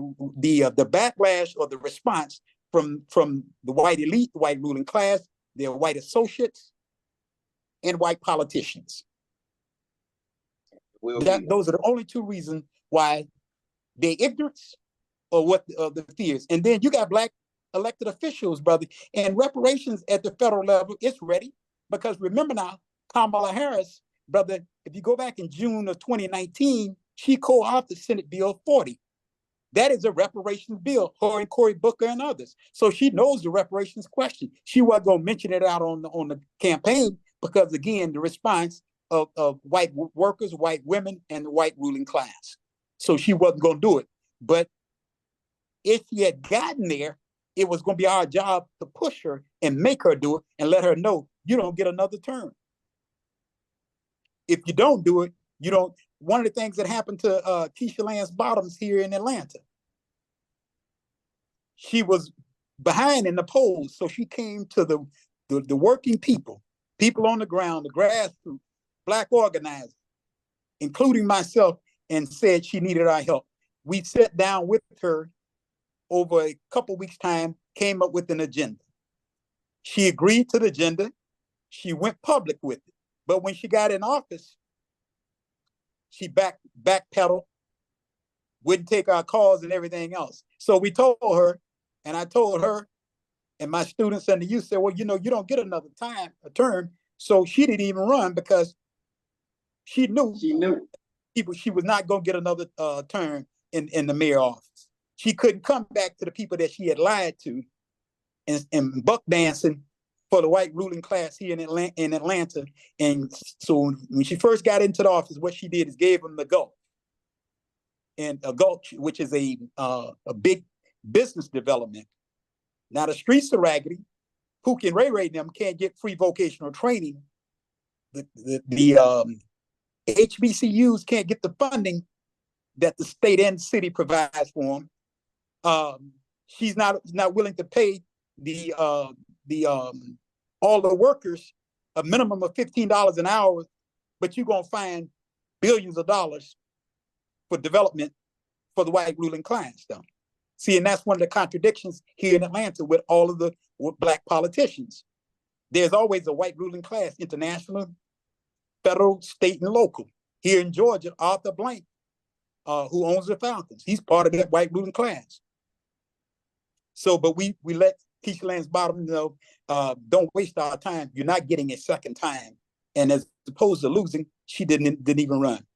backlash or the response from the white elite, the white ruling class, their white associates, and white politicians. Those are the only 2 reasons why they're ignorance or what the fears. And then you got Black elected officials, brother, and reparations at the federal level, it's ready. Because remember now, Kamala Harris, brother, if you go back in June of 2019, she co-authored Senate Bill 40. That is a reparations bill, her and Cory Booker and others. So she knows the reparations question. She wasn't going to mention it out on the campaign because, again, the response of white workers, white women, and the white ruling class. So she wasn't going to do it. But if she had gotten there, it was going to be our job to push her and make her do it and let her know you don't get another term. If you don't do it, you don't. One of the things that happened to Keisha Lance Bottoms here in Atlanta, she was behind in the polls, so she came to the working people on the ground, the grassroots, Black organizers, including myself, and said she needed our help. We sat down with her over a couple weeks' time, came up with an agenda. She agreed to the agenda. She went public with it. But when she got in office, she backpedaled, wouldn't take our calls and everything else. So we told her, and I told her and my students and the youth said, well, you don't get another term. So she didn't even run because she knew she was not going to get another term in the mayor office. She couldn't come back to the people that she had lied to and buck dancing for the white ruling class here in Atlanta. And so when she first got into the office, what she did is gave them the gulch. And a gulch, which is a big business development. Now the streets are raggedy. Pookie and Ray Ray and them can't get free vocational training. The HBCUs can't get the funding that the state and city provides for them. She's not willing to pay all the workers a minimum of $15 an hour, but you're gonna find billions of dollars for development for the white ruling class, though. See, and that's one of the contradictions here in Atlanta with all of the Black politicians. There's always a white ruling class, international, federal, state, and local. Here in Georgia, Arthur Blank, who owns the Falcons, he's part of that white ruling class. So, but we let Keisha Lance Bottoms know, don't waste our time. You're not getting a second time. And as opposed to losing, she didn't even run.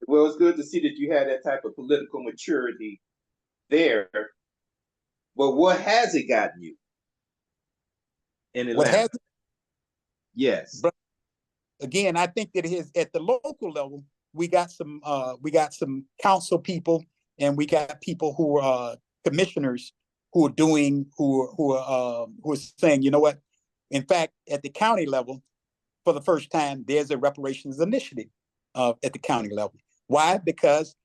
Well, it's good to see that you had that type of political maturity there. But what has it gotten you in Atlanta? What has it? Yes. But again, I think that it is at the local level. We got some council people, and we got people who are commissioners who are saying, you know what? In fact, at the county level, for the first time, there's a reparations initiative at the county level. Why? Because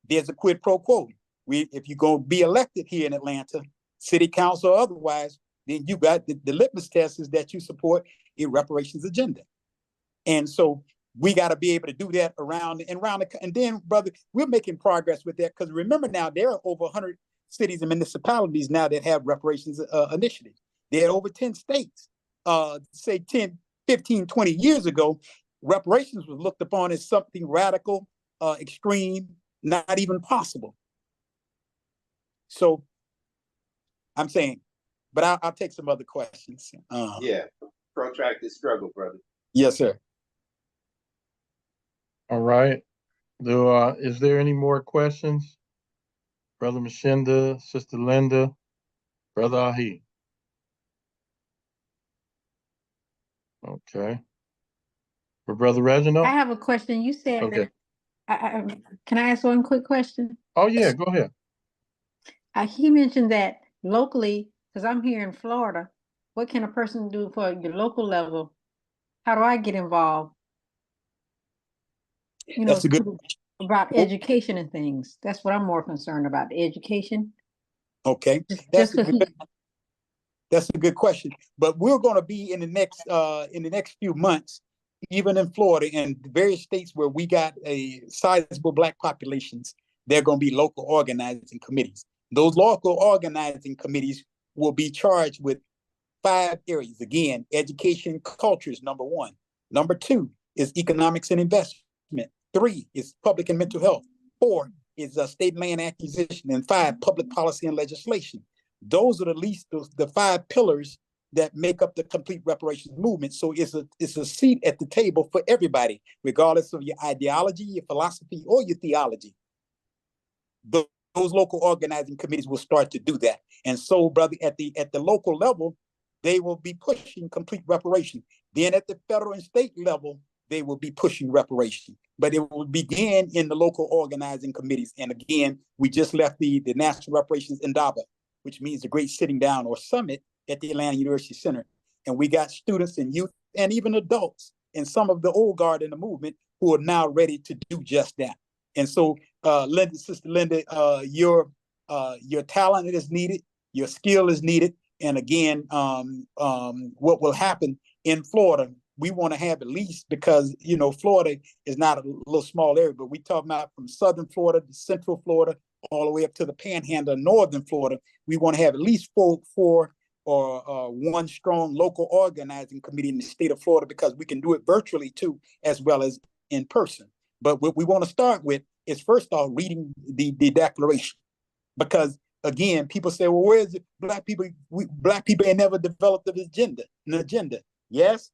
there's a quid pro quo. If you're going to be elected here in Atlanta, city council or otherwise, then you got the litmus test is that you support a reparations agenda. And so we got to be able to do that around. And then, brother, we're making progress with that, because remember now, there are over 100 cities and municipalities now that have reparations initiatives. There are over 10 states. Say 10, 15, 20 years ago, reparations was looked upon as something radical, extreme, not even possible. So I'm saying, but I'll take some other questions. Yeah, protracted struggle, brother. Yes, sir. All right. Is there any more questions? Brother Mashinda, Sister Lynda, Brother Ahi. Okay. For Brother Reginald? I have a question. You said Okay. that, can I ask one quick question? Oh, yeah, go ahead. He mentioned that locally, because I'm here in Florida, what can a person do for your local level? How do I get involved? That's a good about education and things. That's what I'm more concerned about, the education. Okay. That's a good question. But we're going to be in the next few months, even in Florida and various states where we got a sizable Black populations, they're going to be local organizing committees. Those local organizing committees will be charged with 5 areas. Again, education, culture is number 1. Number 2 is economics and investment. 3 is public and mental health. 4 is state land acquisition. And 5, public policy and legislation. Those are the 5 pillars that make up the complete reparations movement. So it's a seat at the table for everybody, regardless of your ideology, your philosophy, or your theology. Those local organizing committees will start to do that. And so, brother, at the local level, they will be pushing complete reparation. Then at the federal and state level, they will be pushing reparation. but it will begin in the local organizing committees. And again, we just left the National Reparations Indaba, which means the Great Sitting Down or Summit at the Atlanta University Center. And we got students and youth and even adults and some of the old guard in the movement who are now ready to do just that. And so, Lynda, Sister Lynda, your talent is needed, your skill is needed. And again, what will happen in Florida, we want to have at least, because, you know, Florida is not a little small area, but we talk about from Southern Florida to Central Florida, all the way up to the Panhandle of Northern Florida. We want to have at least four or one strong local organizing committee in the state of Florida, because we can do it virtually too, as well as in person. But what we want to start with is, first off, reading the declaration, because again, people say, well, where is it? Black people ain't never developed an agenda. Yes,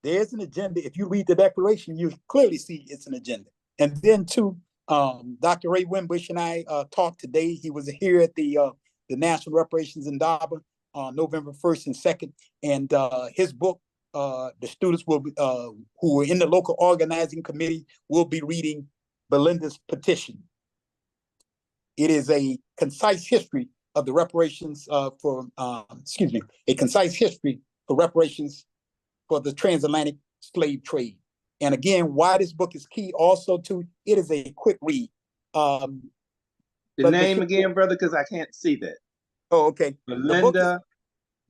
there's an agenda. If you read the declaration, you clearly see it's an agenda. And then too, Dr. Ray Wimbush and I talked today. He was here at the National Reparations Indaba on November 1st and 2nd. And his book, the students will be, who are in the local organizing committee will be reading Belinda's petition. It is a concise history of the reparations a concise history for reparations for the transatlantic slave trade. And again, why this book is key also too, it is a quick read. The name again, brother, because I can't see that. Oh, okay. Lynda.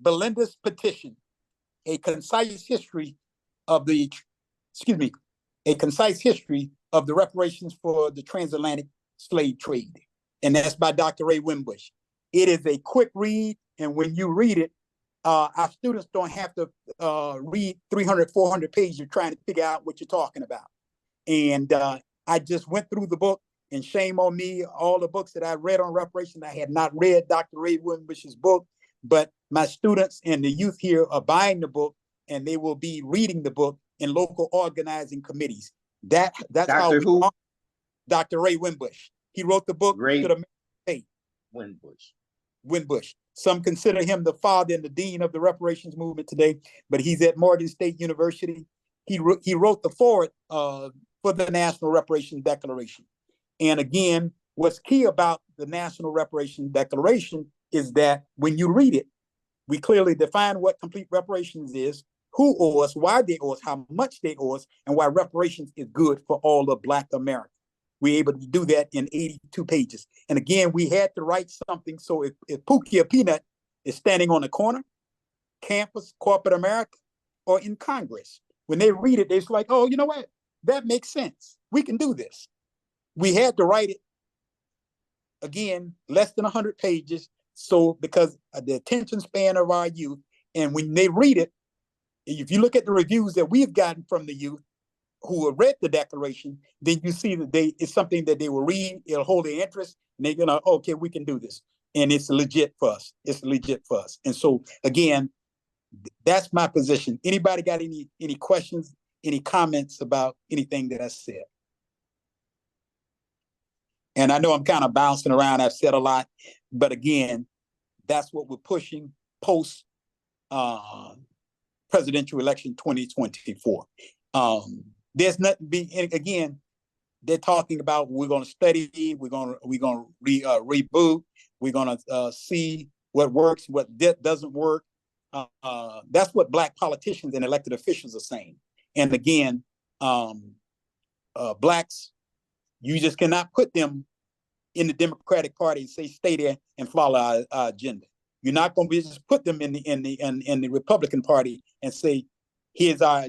Belinda's Petition, a concise history of the, a concise history of the reparations for the transatlantic slave trade. And that's by Dr. Ray Wimbush. It is a quick read, and when you read it, our students don't have to read 300, 400 pages trying to figure out what you're talking about. And I just went through the book, and shame on me, all the books that I read on reparations, I had not read Dr. Ray Wimbush's book, but my students and the youth here are buying the book, and they will be reading the book in local organizing committees. That's Dr. how we Dr. Ray Wimbush. He wrote the book Ray to the state. Wimbush. Some consider him the father and the dean of the reparations movement today, but he's at Morgan State University. He wrote the foreword for the National Reparations Declaration. And again, what's key about the National Reparations Declaration is that when you read it, we clearly define what complete reparations is, who owes us, why they owe us, how much they owe us, and why reparations is good for all of Black America. We're able to do that in 82 pages. And again, we had to write something. So if Pookie or Peanut is standing on the corner, campus, corporate America, or in Congress, when they read it, they're like, oh, you know what? That makes sense. We can do this. We had to write it, again, less than 100 pages. So because of the attention span of our youth, and when they read it, if you look at the reviews that we've gotten from the youth who have read the declaration, then you see that it's something that they will read, it'll hold their interest, and they're gonna, okay, we can do this. And it's legit for us. It's legit for us. And so again, that's my position. Anybody got any questions, any comments about anything that I said? And I know I'm kind of bouncing around, I've said a lot, but again, that's what we're pushing post presidential election 2024. There's nothing again, they're talking about we're going to study, we're going to reboot, we're going to see what works, what doesn't work. That's what Black politicians and elected officials are saying. And again, Blacks, you just cannot put them in the Democratic Party and say stay there and follow our agenda. You're not going to be just put them in the Republican Party and say, here's our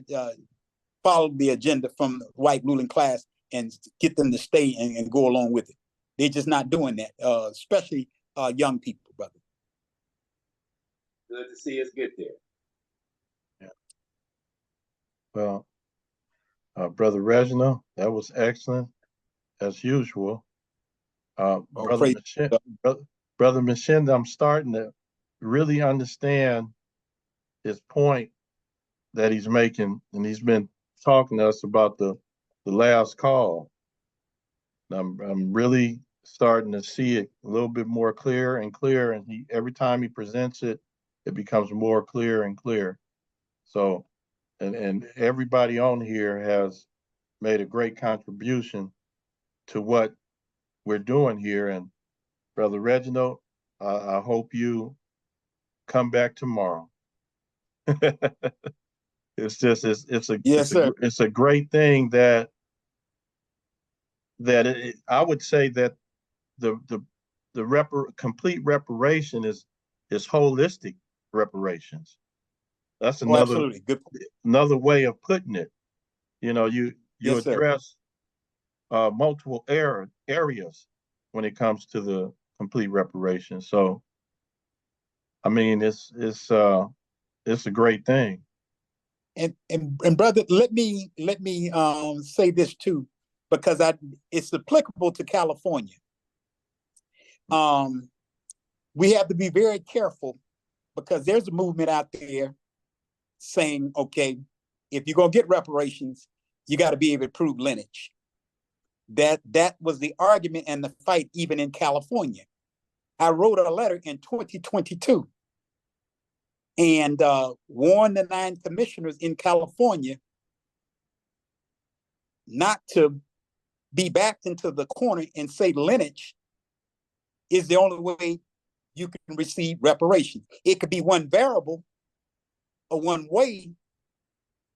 follow the agenda from the white ruling class and get them to stay and go along with it. They're just not doing that, especially young people, brother. Good to see us get there. Yeah. Well, Brother Reginald, that was excellent, as usual. Brother Mashinda, I'm starting to really understand his point that he's making, and he's been talking to us about the last call. I'm really starting to see it a little bit more clear and clear, and every time he presents it, it becomes more clear and clear. So, and everybody on here has made a great contribution to what we're doing here. And Brother Reginald, I hope you come back tomorrow. It's just Yes, sir. it's a great thing that I would say that the complete reparation is holistic reparations. That's Oh, absolutely. Good. another way of putting it. You know, you Yes, sir. address multiple areas when it comes to the complete reparation. So, I mean, it's a great thing. And brother, let me say this too, because it's applicable to California. We have to be very careful, because there's a movement out there saying, okay, if you're gonna get reparations, you got to be able to prove lineage. That was the argument and the fight even in California. I wrote a letter in 2022 and warned the 9 commissioners in California not to be backed into the corner and say lineage is the only way you can receive reparations. It could be one variable or one way,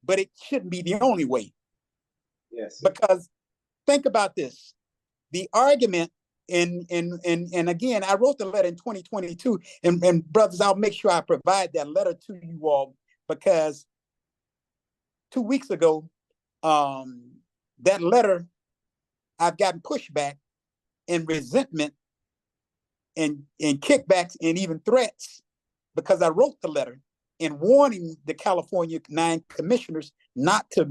but it shouldn't be the only way. Yes. Because think about this. The argument and again, I wrote the letter in 2022, and brothers, I'll make sure I provide that letter to you all, because 2 weeks ago, that letter, I've gotten pushback and resentment and kickbacks and even threats, because I wrote the letter and warning the California 9 commissioners not to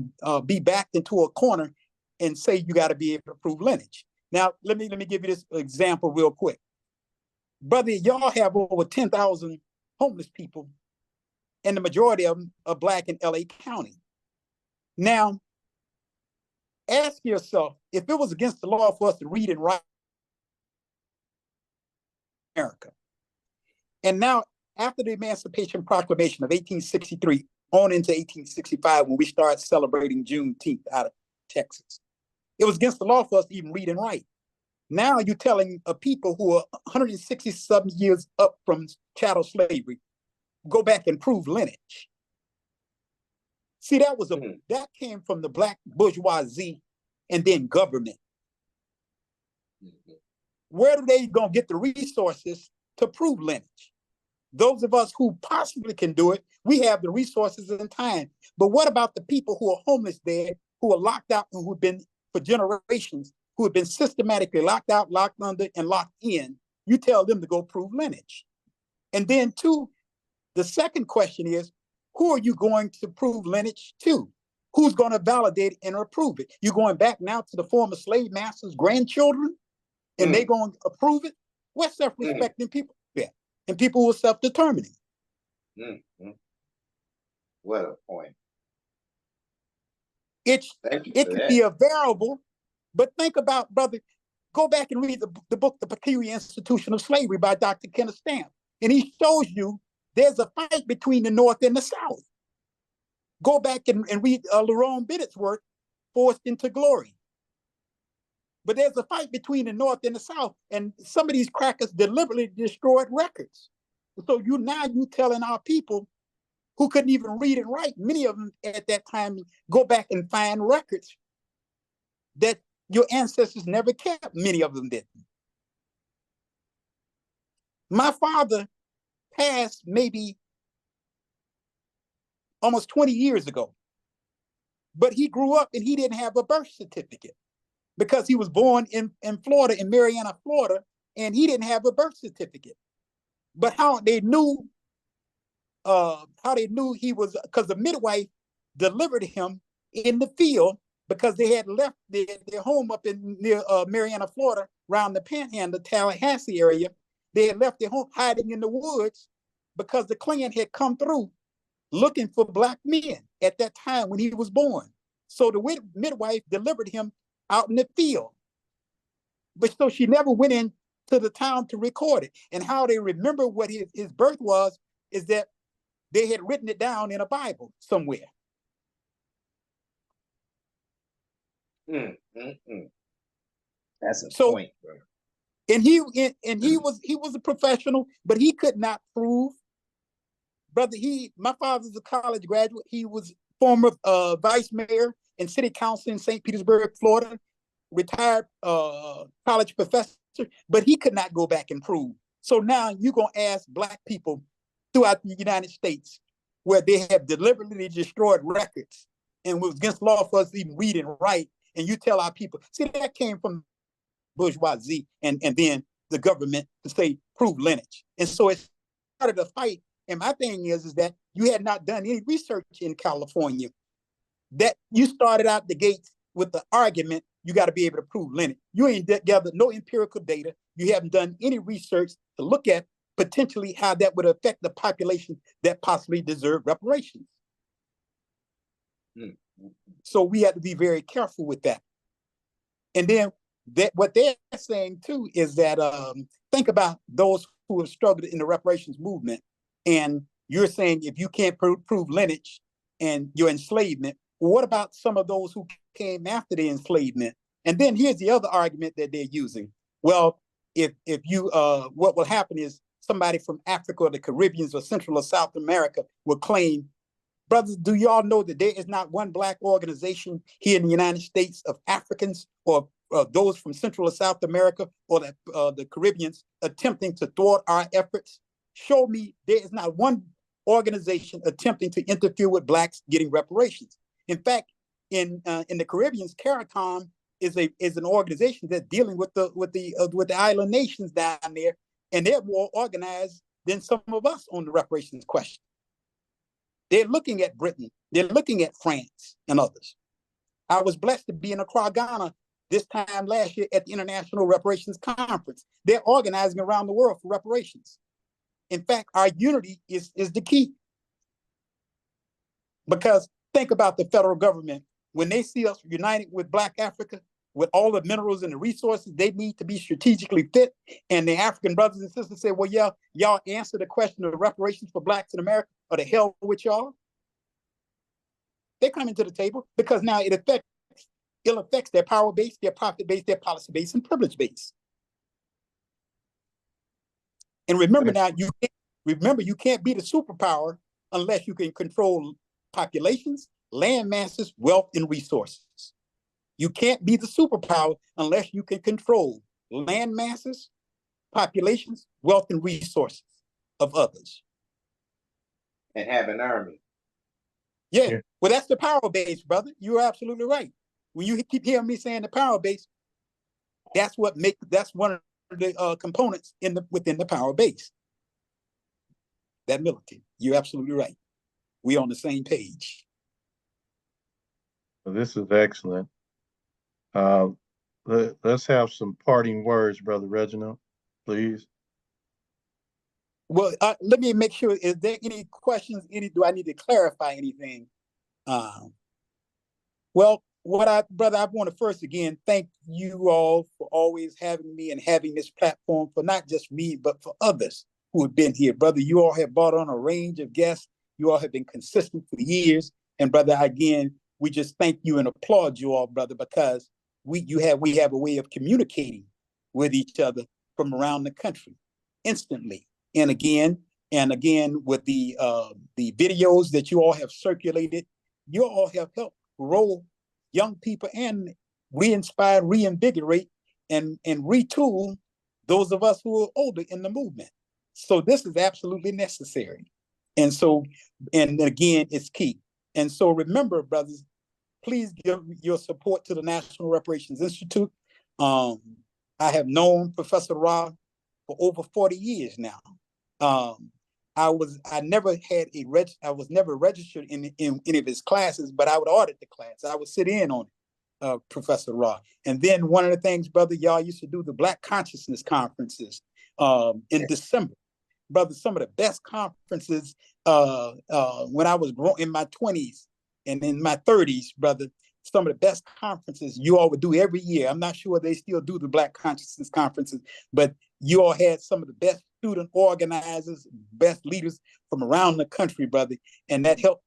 be backed into a corner and say you got to be able to prove lineage. Now, let me give you this example real quick. Brother, y'all have over 10,000 homeless people, and the majority of them are Black in LA County. Now, ask yourself, if it was against the law for us to read and write America, and now after the Emancipation Proclamation of 1863 on into 1865, when we start celebrating Juneteenth out of Texas, it was against the law for us to even read and write. Now you're telling a people who are 167 years up from chattel slavery, go back and prove lineage. See, that came from the Black bourgeoisie and then government. Where are they gonna get the resources to prove lineage? Those of us who possibly can do it, we have the resources and time. But what about the people who are homeless there, who are locked out, and who've been for generations, who have been systematically locked out, locked under, and locked in? You tell them to go prove lineage. And then two, the second question is, who are you going to prove lineage to? Who's going to validate it and approve it? You're going back now to the former slave masters' grandchildren, and they going to approve it? We're self-respecting people there, and people who are self-determining. What a point. It could be a variable, but think about, brother, go back and read the book, The Peculiar Institution of Slavery by Dr. Kenneth Stamp. And he shows you there's a fight between the North and the South. Go back and read Lerone Bennett's work, Forced into Glory. But there's a fight between the North and the South, and some of these crackers deliberately destroyed records. So you telling our people who couldn't even read and write, many of them at that time, go back and find records that your ancestors never kept. Many of them didn't. My father passed maybe almost 20 years ago, but he grew up and he didn't have a birth certificate because he was born in Florida, in Marianna, Florida, and he didn't have a birth certificate. But how they knew he was, because the midwife delivered him in the field, because they had left their home up near Marianna, Florida, around the Panhandle, Tallahassee area. They had left their home hiding in the woods because the Klan had come through looking for Black men at that time when he was born. So the midwife delivered him out in the field. But so she never went into the town to record it. And how they remember what his birth was is that they had written it down in a Bible somewhere. Mm, mm, mm. That's a So, point, bro. and he was a professional, but he could not prove, brother. My father's a college graduate. He was former vice mayor and city council in St. Petersburg, Florida, retired college professor, but he could not go back and prove. So now you're gonna ask Black people throughout the United States where they have deliberately destroyed records and was against law for us to even read and write, and you tell our people, see, that came from bourgeoisie and then the government to say prove lineage. And so it started a fight. And my thing is that you had not done any research in California. That you started out the gates with the argument you got to be able to prove lineage. You ain't gathered no empirical data. You haven't done any research to look at potentially how that would affect the population that possibly deserve reparations. So we have to be very careful with that. And then what they're saying too is that think about those who have struggled in the reparations movement, and you're saying if you can't prove lineage and your enslavement, well, what about some of those who came after the enslavement? And then here's the other argument that they're using. Well, if you what will happen is somebody from Africa or the Caribbean or Central or South America will claim, brothers, do y'all know that there is not one Black organization here in the United States of Africans or those from Central or South America or the Caribbeans attempting to thwart our efforts? Show me there is not one organization attempting to interfere with Blacks getting reparations. In fact, in the Caribbean, CARICOM is an organization that's dealing with the island nations down there, and they're more organized than some of us on the reparations question. They're looking at Britain, they're looking at France and others. I was blessed to be in Accra, Ghana this time last year at the International Reparations Conference. They're organizing around the world for reparations. In fact, our unity is the key. Because think about the federal government. When they see us united with Black Africa, with all the minerals and the resources they need to be strategically fit, and the African brothers and sisters say, well, yeah, y'all answer the question of reparations for Blacks in America, or the hell with y'all. They're coming to the table because now it affects their power base, their profit base, their policy base, and privilege base. And remember now, you can't be the superpower unless you can control populations, land masses, wealth, and resources. You can't be the superpower unless you can control land masses, populations, wealth, and resources of others. And have an army. Yeah. Well, that's the power base, brother. You're absolutely right. When you keep hearing me saying the power base, that's one of the components within the power base. That military. You're absolutely right. We're on the same page. Well, this is excellent. Let's have some parting words, Brother Reginald, please. Well, let me make sure. Is there any questions? Do I need to clarify anything? Well, brother, I want to first again thank you all for always having me and having this platform for not just me, but for others who have been here. Brother, you all have brought on a range of guests. You all have been consistent for years. And brother, again, we just thank you and applaud you all, brother, because we have a way of communicating with each other from around the country instantly. And again with the videos that you all have circulated, you all have helped grow young people and re-inspire, reinvigorate, and retool those of us who are older in the movement. So this is absolutely necessary. And so, and again, it's key. And so remember, brothers, please give your support to the National Reparations Institute. I have known Professor Ra for over 40 years now. I was never registered in any of his classes, but I would audit the class. I would sit in on it, Professor Ra. And then one of the things, brother, y'all used to do the Black Consciousness conferences in December. Brother, some of the best conferences when I was in my 20s and in my 30s, brother, some of the best conferences you all would do every year. I'm not sure they still do the Black Consciousness conferences, but you all had some of the best student organizers, best leaders from around the country, brother, and that helped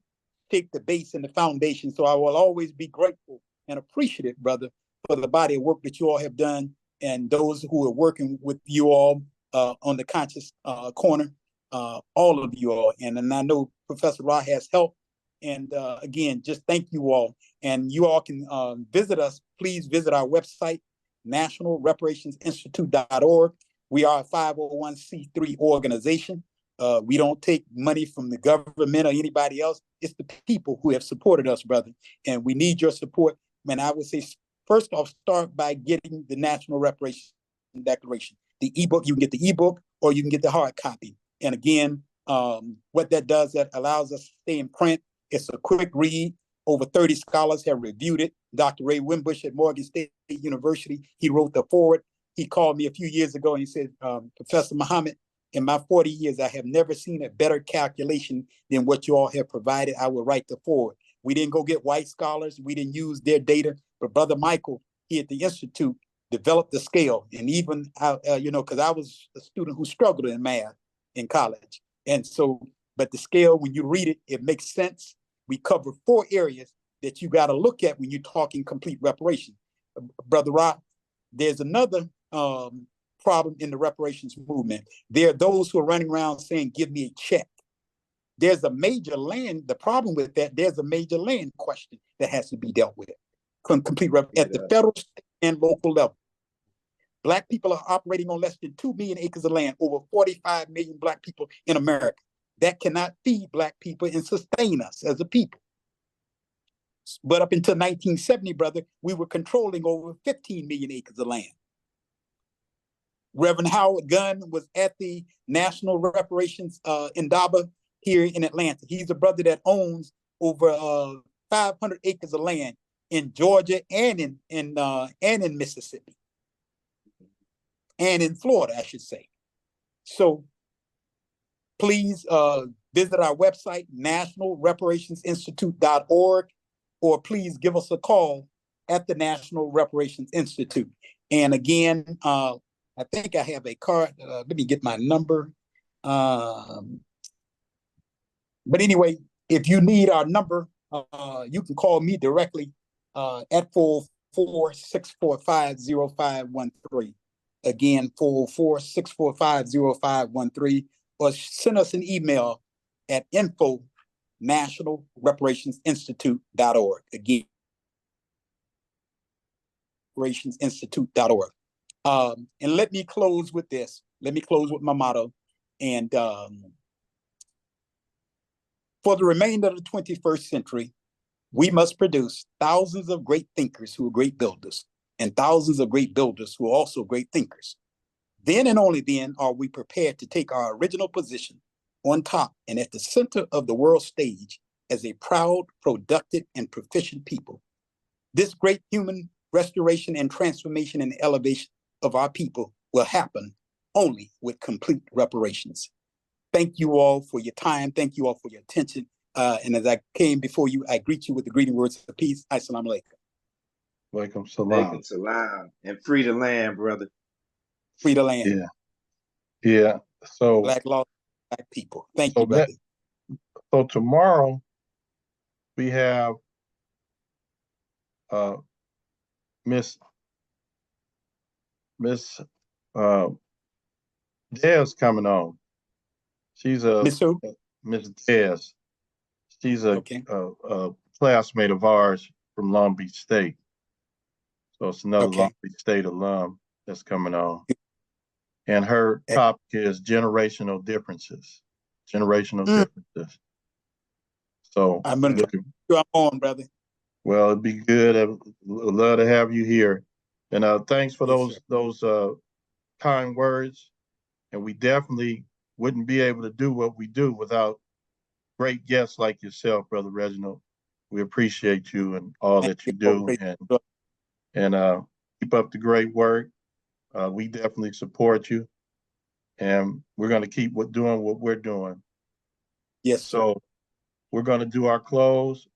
shape the base and the foundation. So I will always be grateful and appreciative, brother, for the body of work that you all have done, and those who are working with you all on the Conscious Corner, all of you all. And I know Professor Ra has helped. And again, just thank you all. And you all can visit us. Please visit our website, nationalreparationsinstitute.org. We are a 501c3 organization. We don't take money from the government or anybody else. It's the people who have supported us, brother. And we need your support. And I would say, first off, start by getting the National Reparations Declaration. The ebook, you can get the ebook or you can get the hard copy. And again, what that does, that allows us to stay in print. It's a quick read. Over 30 scholars have reviewed it. Dr. Ray Wimbush at Morgan State University, he wrote the foreword. He called me a few years ago and he said, Professor Muhammad, in my 40 years, I have never seen a better calculation than what you all have provided. I will write the foreword. We didn't go get white scholars. We didn't use their data. But Brother Michael, he at the Institute, developed the scale. And even, because I was a student who struggled in math in college. And so, but the scale, when you read it, it makes sense. We cover 4 areas that you got to look at when you're talking complete reparation. Brother Rock, there's another problem in the reparations movement. There are those who are running around saying, give me a check. There's a major land, the problem with that, there's a major land question that has to be dealt with. Complete at the federal, state, and local level. Black people are operating on less than 2 million acres of land, over 45 million Black people in America. That cannot feed Black people and sustain us as a people. But up until 1970, brother, we were controlling over 15 million acres of land. Reverend Howard Gunn was at the National Reparations Indaba here in Atlanta. He's a brother that owns over 500 acres of land in Georgia and in Mississippi. And in Florida, I should say. So please visit our website, nationalreparationsinstitute.org, or please give us a call at the National Reparations Institute. And again, I think I have a card. Let me get my number. But anyway, if you need our number, you can call me directly at 404-645-0513. Again, 404-645-0513, or send us an email at info@nationalreparationsinstitute.org. Again, reparationsinstitute.org. And let me close with this. Let me close with my motto. And for the remainder of the 21st century, we must produce thousands of great thinkers who are great builders, and thousands of great builders who are also great thinkers. Then and only then are we prepared to take our original position on top and at the center of the world stage as a proud, productive, and proficient people. This great human restoration and transformation and elevation of our people will happen only with complete reparations. Thank you all for your time. Thank you all for your attention. And as I came before you, I greet you with the greeting words of peace. Assalamu alaikum. Walaikum salam. Alaikum salam. And free the land, brother. Free the land. Yeah. Yeah. So Black law, Black people. Thank you, brother. So tomorrow we have Miss Des coming on. She's Miss who? Miss Des. She's a classmate of ours from Long Beach State. So it's another Long Beach State alum that's coming on. And her topic is generational differences. Generational differences. So I'm going to come on, brother. Well, it'd be good. I'd love to have you here. And thanks for those kind words. And we definitely wouldn't be able to do what we do without great guests like yourself, Brother Reginald. We appreciate you and all that you do. And keep up the great work. We definitely support you. And we're going to keep doing what we're doing. Yes. So we're going to do our close.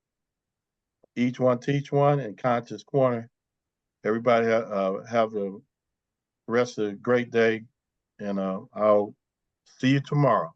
Each one teach one, and Conscious Corner. Everybody have the rest of a great day, and I'll see you tomorrow.